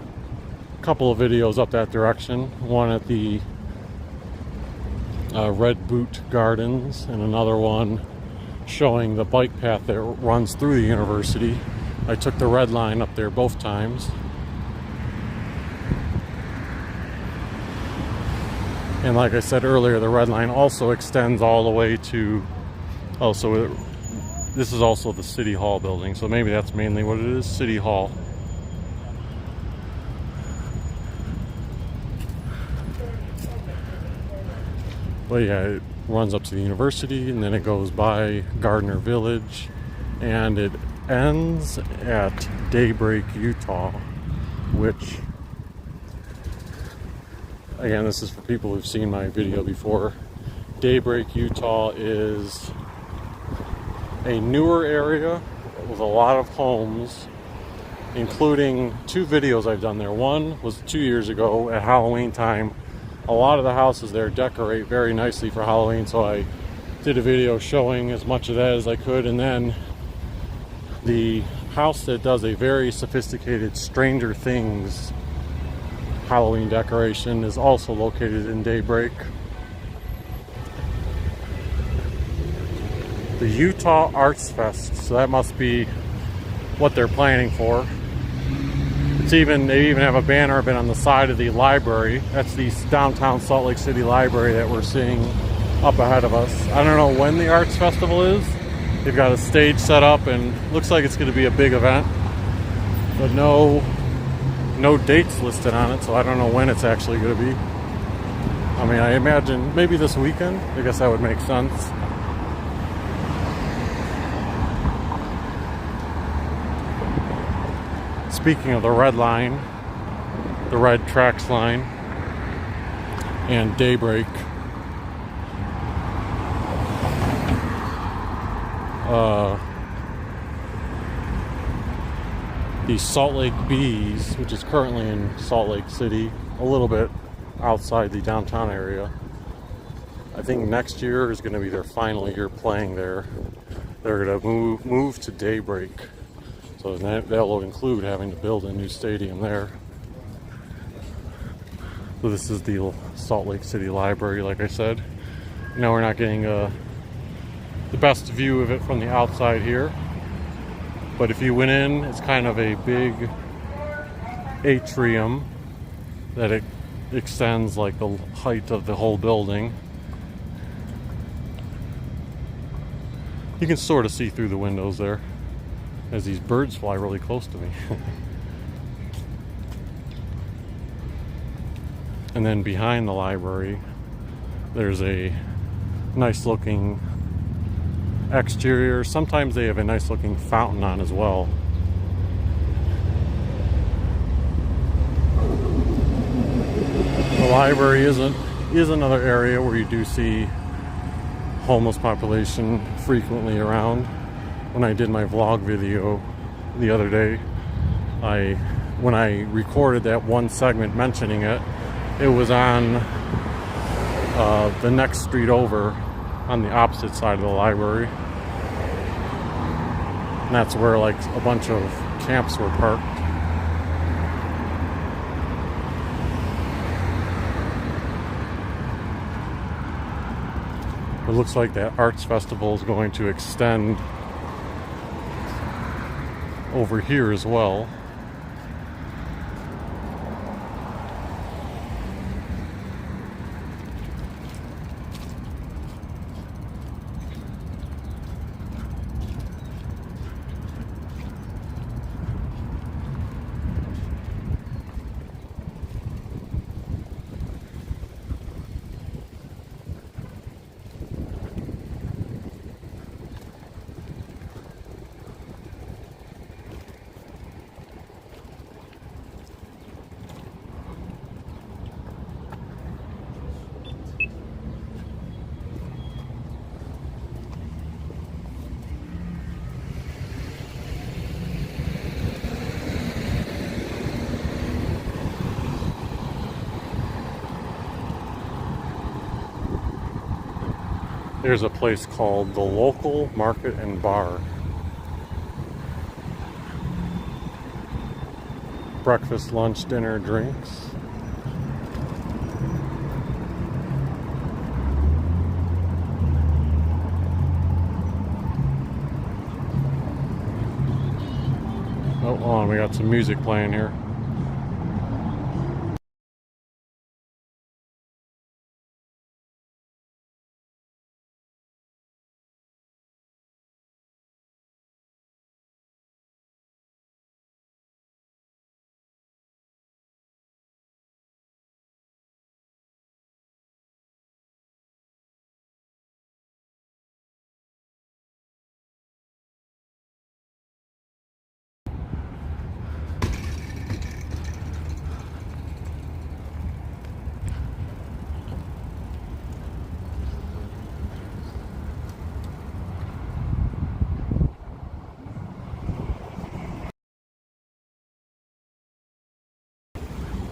couple of videos up that direction, one at the Red Boot Gardens and another one showing the bike path that runs through the university, I took the red line up there both times. And like I said earlier, the red line also extends all the way to, this is also the City Hall building, so maybe that's mainly what it is, City Hall. But yeah, it runs up to the university, and then it goes by Gardner Village, and it ends at Daybreak, Utah, which, again, this is for people who've seen my video before. Daybreak, Utah is a newer area with a lot of homes, including 2 videos I've done there. One was 2 years ago at Halloween time. A lot of the houses there decorate very nicely for Halloween, so I did a video showing as much of that as I could. And then the house that does a very sophisticated Stranger Things Halloween decoration is also located in Daybreak. The Utah Arts Fest, so that must be what they're planning for. They even have a banner up on the side of the library. That's the downtown Salt Lake City Library that we're seeing up ahead of us. I don't know when the Arts Festival is. They've got a stage set up and looks like it's going to be a big event, but no dates listed on it, so I don't know when it's actually going to be. I mean, I imagine maybe this weekend. I guess that would make sense. Speaking of the red line, the red tracks line, and Daybreak, the Salt Lake Bees, which is currently in Salt Lake City, a little bit outside the downtown area. I think next year is going to be their final year playing there. They're going to move to Daybreak. So that will include having to build a new stadium there. So this is the Salt Lake City Library, like I said. Now we're not getting the best view of it from the outside here. But if you went in, it's kind of a big atrium that it extends like the height of the whole building. You can sort of see through the windows there as these birds fly really close to me. And then behind the library, there's a nice looking exterior. Sometimes they have a nice looking fountain on as well. The library is another area where you do see homeless population frequently around. When I did my vlog video the other day, when I recorded that one segment mentioning it, it was on the next street over on the opposite side of the library. And that's where like a bunch of camps were parked. It looks like that arts festival is going to extend over here as well. There's a place called the Local Market and Bar. Breakfast, lunch, dinner, drinks. Oh, hold on, we got some music playing here.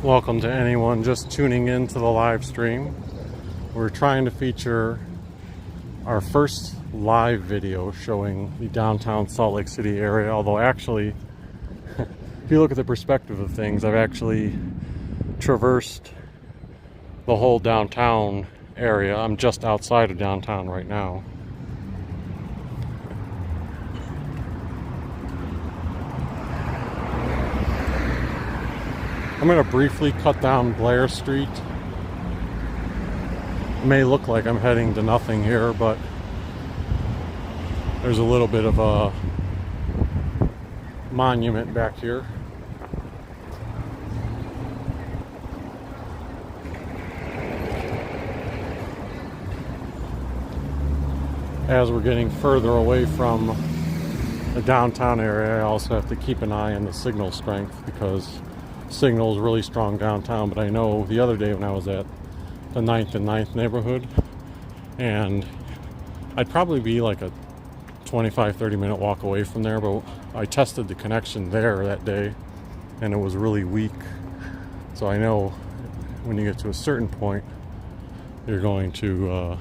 Welcome to anyone just tuning in to the live stream. We're trying to feature our first live video showing the downtown Salt Lake City area, although actually, if you look at the perspective of things, I've actually traversed the whole downtown area. I'm just outside of downtown right now. I'm going to briefly cut down Blair Street. It may look like I'm heading to nothing here, but there's a little bit of a monument back here. As we're getting further away from the downtown area, I also have to keep an eye on the signal strength because signal is really strong downtown. But I know the other day when I was at the 9th and 9th neighborhood, and I'd probably be like a 25-30 minute walk away from there, but I tested the connection there that day and it was really weak. So I know when you get to a certain point, you're going to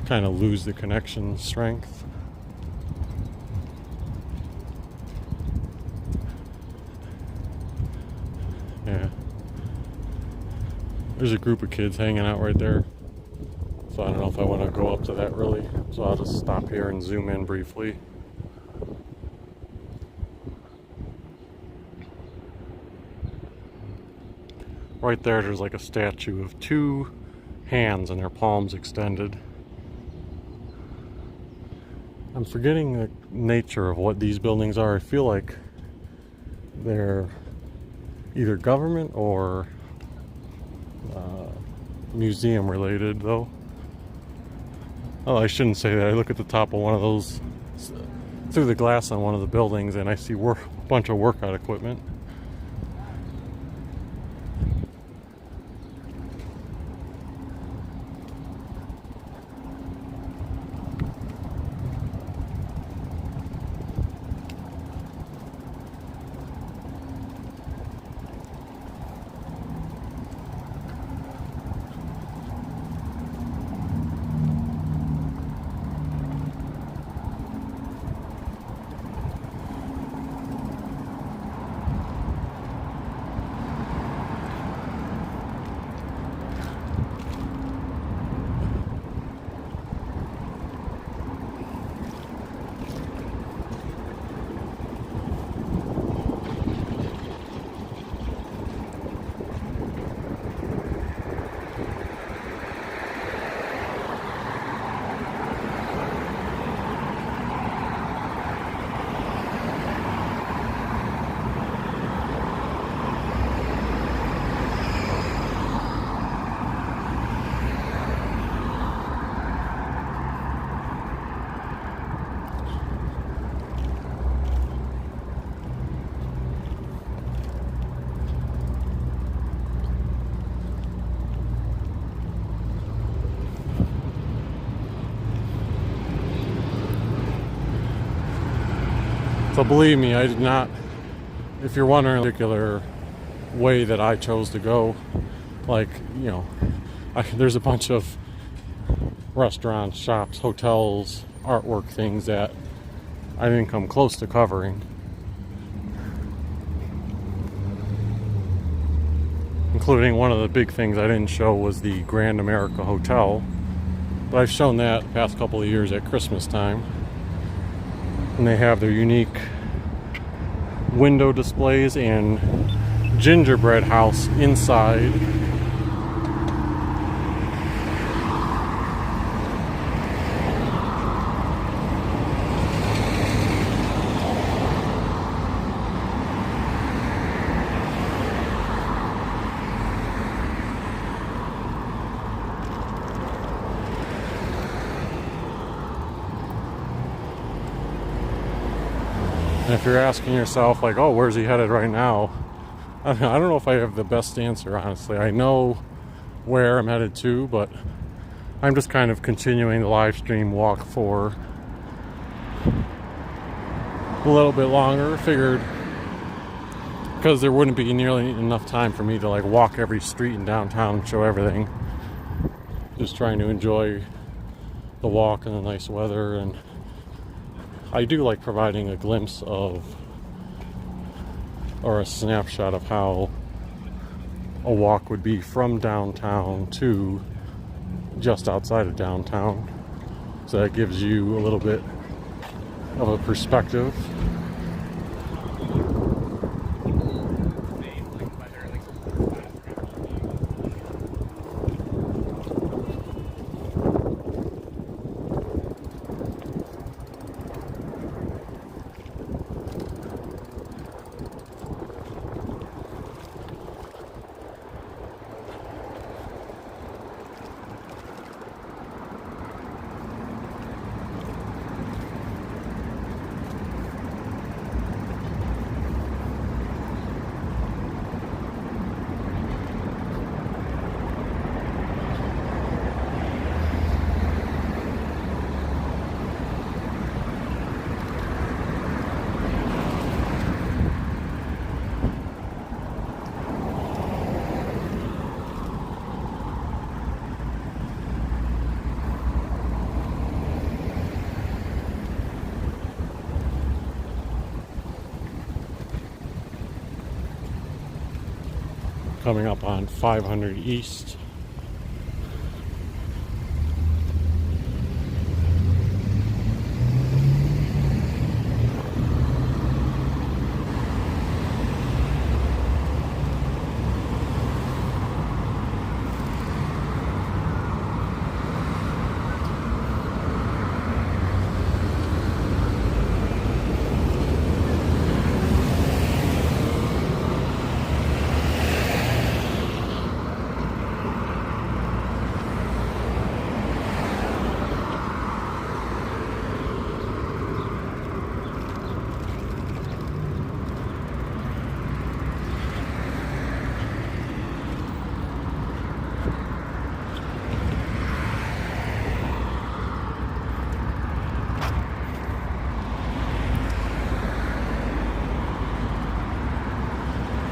kind of lose the connection strength. Yeah. There's a group of kids hanging out right there. So I don't know if I want to go up to that really. So I'll just stop here and zoom in briefly. Right there, there's like a statue of two hands and their palms extended. I'm forgetting the nature of what these buildings are. I feel like they're either government or museum related, though. Oh, I shouldn't say that. I look at the top of one of those, through the glass on one of the buildings, and I see a bunch of workout equipment. So believe me, I did not, if you're wondering a particular way that I chose to go, like, you know, there's a bunch of restaurants, shops, hotels, artwork things that I didn't come close to covering. Including one of the big things I didn't show was the Grand America Hotel. But I've shown that the past couple of years at Christmas time. And they have their unique window displays and gingerbread house inside. And if you're asking yourself, like, oh, where's he headed right now? I don't know if I have the best answer, honestly. I know where I'm headed to, but I'm just kind of continuing the live stream walk for a little bit longer. Figured because there wouldn't be nearly enough time for me to like walk every street in downtown and show everything. Just trying to enjoy the walk and the nice weather, and I do like providing a glimpse of or a snapshot of how a walk would be from downtown to just outside of downtown. So that gives you a little bit of a perspective. Coming up on 500 East.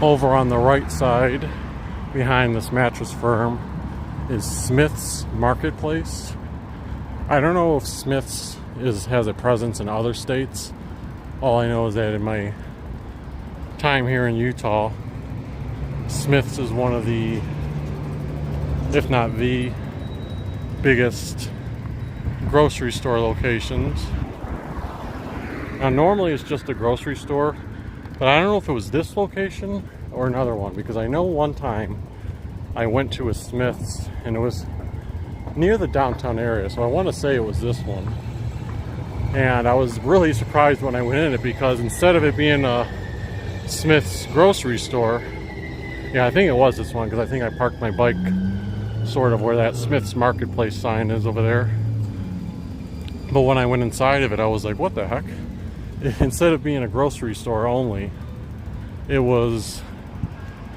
Over on the right side, behind this mattress firm, is Smith's Marketplace. I don't know if Smith's has a presence in other states. All I know is that in my time here in Utah, Smith's is one of the, if not the biggest grocery store locations. Now normally it's just a grocery store, but I don't know if it was this location or another one, because I know one time I went to a Smith's and it was near the downtown area, so I want to say it was this one. And I was really surprised when I went in it, because instead of it being a Smith's grocery store, yeah, I think it was this one, because I think I parked my bike sort of where that Smith's Marketplace sign is over there. But when I went inside of it, I was like, what the heck? Instead of being a grocery store only, it was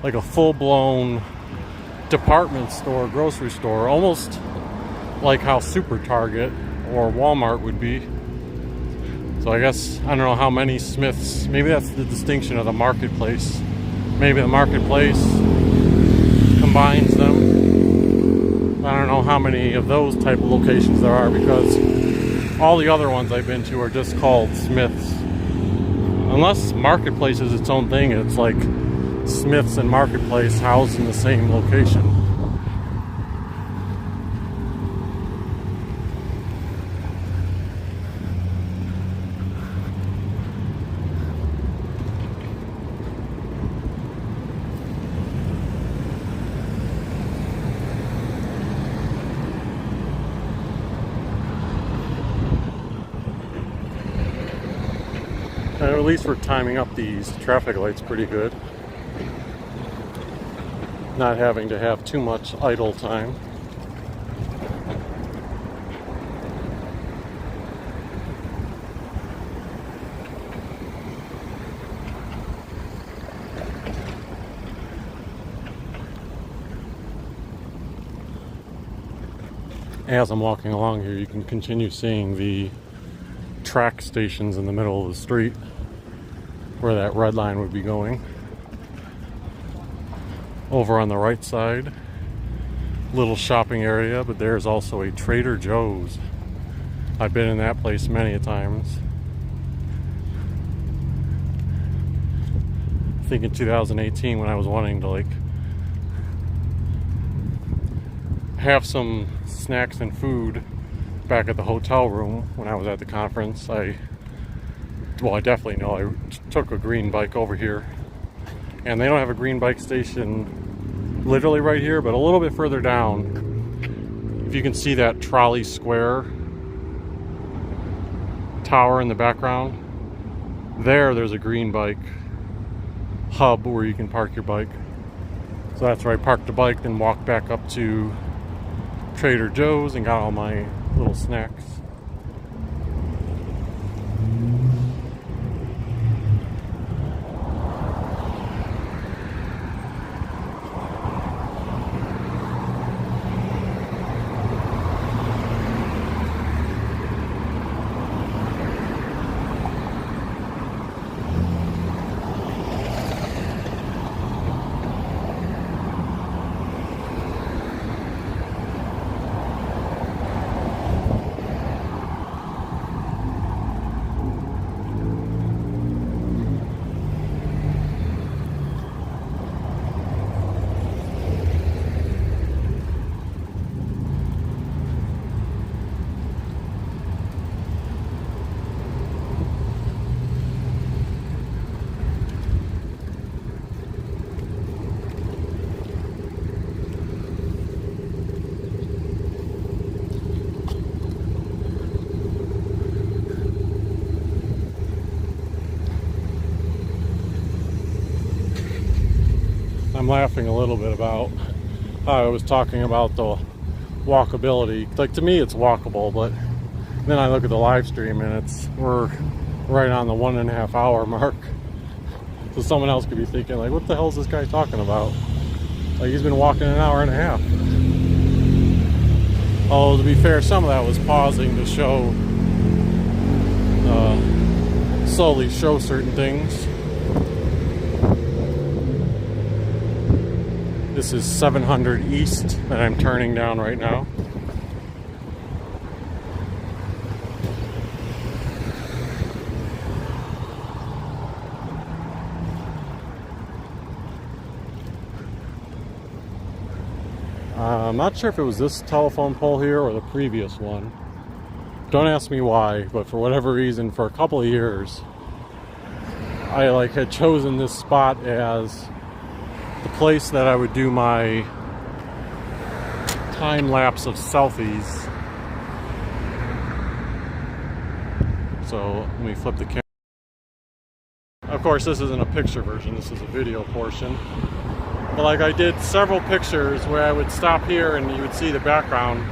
like a full-blown department store, grocery store, almost like how Super Target or Walmart would be. So I guess, I don't know how many Smiths, maybe that's the distinction of the marketplace. Maybe the marketplace combines them. I don't know know how many of those type of locations there are, because all the other ones I've been to are just called Smith's. Unless Marketplace is its own thing, it's like Smith's and Marketplace housed in the same location. And at least we're timing up these traffic lights pretty good. Not having to have too much idle time. As I'm walking along here, you can continue seeing the track stations in the middle of the street where that red line would be going. Over on the right side, little shopping area, but there's also a Trader Joe's. I've been in that place many a times. I think in 2018, when I was wanting to like have some snacks and food back at the hotel room when I was at the conference, I definitely know I took a green bike over here. And they don't have a green bike station literally right here, but a little bit further down, if you can see that Trolley Square tower in the background, there's a green bike hub where you can park your bike. So that's where I parked the bike, then walked back up to Trader Joe's and got all my little snacks. I'm laughing a little bit about how I was talking about the walkability. Like, to me it's walkable, but then I look at the live stream and we're right on the 1.5 hour mark. So someone else could be thinking, like, what the hell is this guy talking about? Like, he's been walking an hour and a half. Although, to be fair, some of that was pausing to show, slowly show certain things. This is 700 East that I'm turning down right now. I'm not sure if it was this telephone pole here or the previous one. Don't ask me why, but for whatever reason, for a couple of years, I had chosen this spot as the place that I would do my time lapse of selfies. So let me flip the camera. Of course, this isn't a picture version, this is a video portion. But I did several pictures where I would stop here and you would see the background.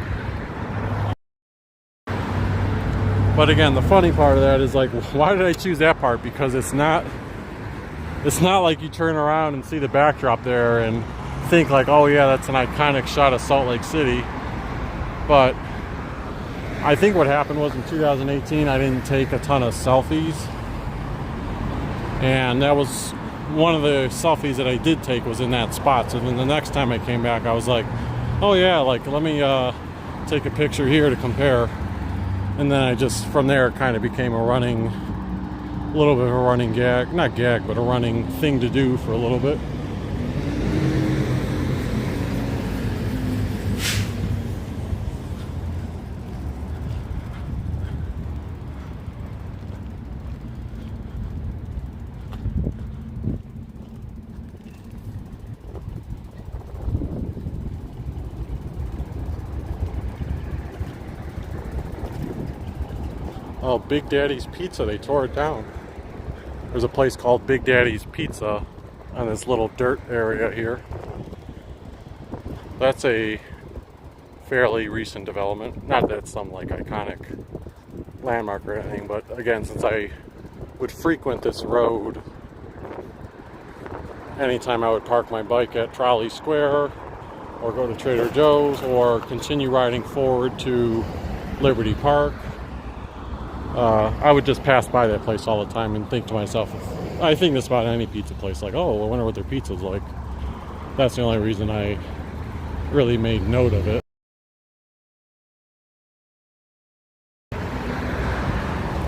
But again, the funny part of that is why did I choose that part? Because it's not like you turn around and see the backdrop there and think oh yeah, that's an iconic shot of Salt Lake City. But I think what happened was in 2018 I didn't take a ton of selfies, and that was one of the selfies that I did take was in that spot. So then the next time I came back, I was like, oh yeah, like let me take a picture here to compare. And then I just, from there, it kind of became a little bit of a running gag, not gag, but a running thing to do for a little bit. Oh, Big Daddy's Pizza, they tore it down. There's a place called Big Daddy's Pizza on this little dirt area here. That's a fairly recent development. Not that it's some like iconic landmark or anything, but again, since I would frequent this road anytime I would park my bike at Trolley Square or go to Trader Joe's or continue riding forward to Liberty Park, I would just pass by that place all the time and think to myself, I think this about any pizza place, like, oh, I wonder what their pizza's like. That's the only reason I really made note of it.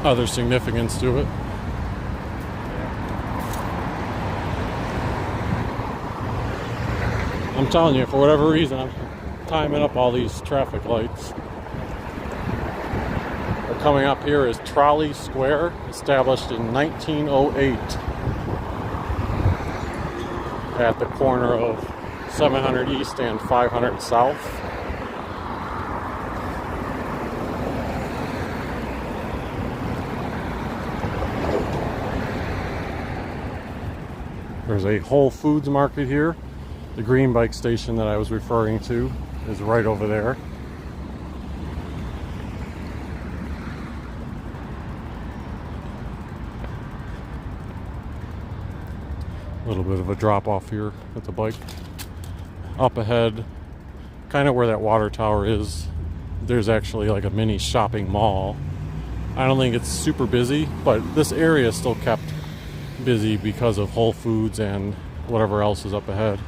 Other significance to it. I'm telling you, for whatever reason, I'm timing up all these traffic lights. Coming up here is Trolley Square, established in 1908 at the corner of 700 East and 500 South. There's a Whole Foods market here. The green bike station that I was referring to is right over there. A little bit of a drop off here with the bike. Up ahead, kind of where that water tower is, there's actually like a mini shopping mall. I don't think it's super busy, but this area is still kept busy because of Whole Foods and whatever else is up ahead.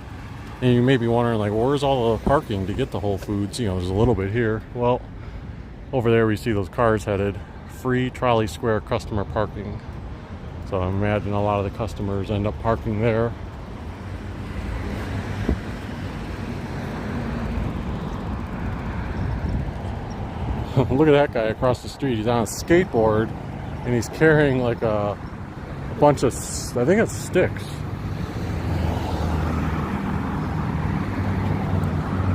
And you may be wondering, like, where's all the parking to get to Whole Foods? You know, there's a little bit here. Well, over there we see those cars headed. Free Trolley Square customer parking. So I imagine a lot of the customers end up parking there. Look at that guy across the street. He's on a skateboard and he's carrying like a bunch of, I think it's sticks.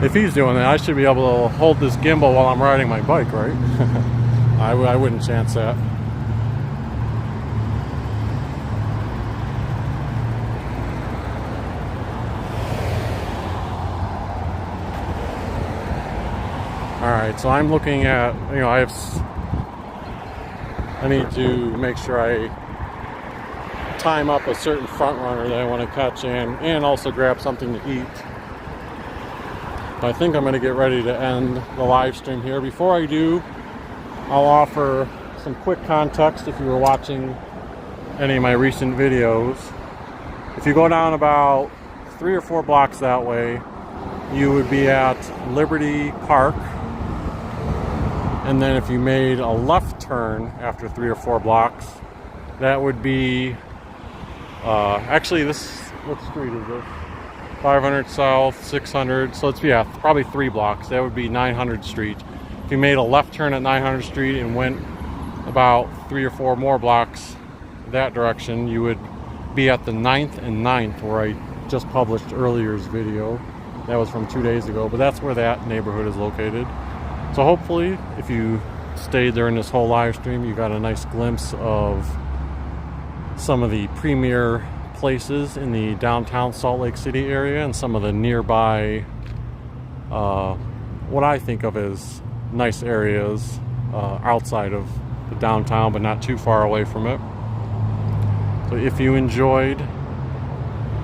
If he's doing that, I should be able to hold this gimbal while I'm riding my bike, right? I wouldn't chance that. Alright, so I'm looking at, you know, I need to make sure I time up a certain front runner that I want to catch and also grab something to eat. I think I'm going to get ready to end the live stream here. Before I do, I'll offer some quick context if you were watching any of my recent videos. If you go down about 3 or 4 blocks that way, you would be at Liberty Park. And then if you made a left turn after 3 or 4 blocks, that would be, actually this, what street is this? 500 South, 600, so it's, yeah, probably 3 blocks. That would be 900 Street. If you made a left turn at 900 Street and went about 3 or 4 more blocks that direction, you would be at the 9th and 9th, where I just published earlier's video. That was from 2 days ago, but that's where that neighborhood is located. So hopefully, if you stayed during this whole live stream, you got a nice glimpse of some of the premier places in the downtown Salt Lake City area and some of the nearby, what I think of as nice areas outside of the downtown, but not too far away from it. So if you enjoyed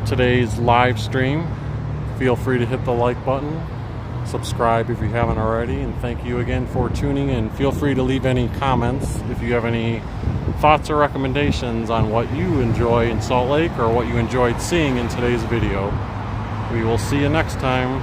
today's live stream, feel free to hit the like button. Subscribe if you haven't already, and thank you again for tuning in. Feel free to leave any comments if you have any thoughts or recommendations on what you enjoy in Salt Lake or what you enjoyed seeing in today's video. We will see you next time.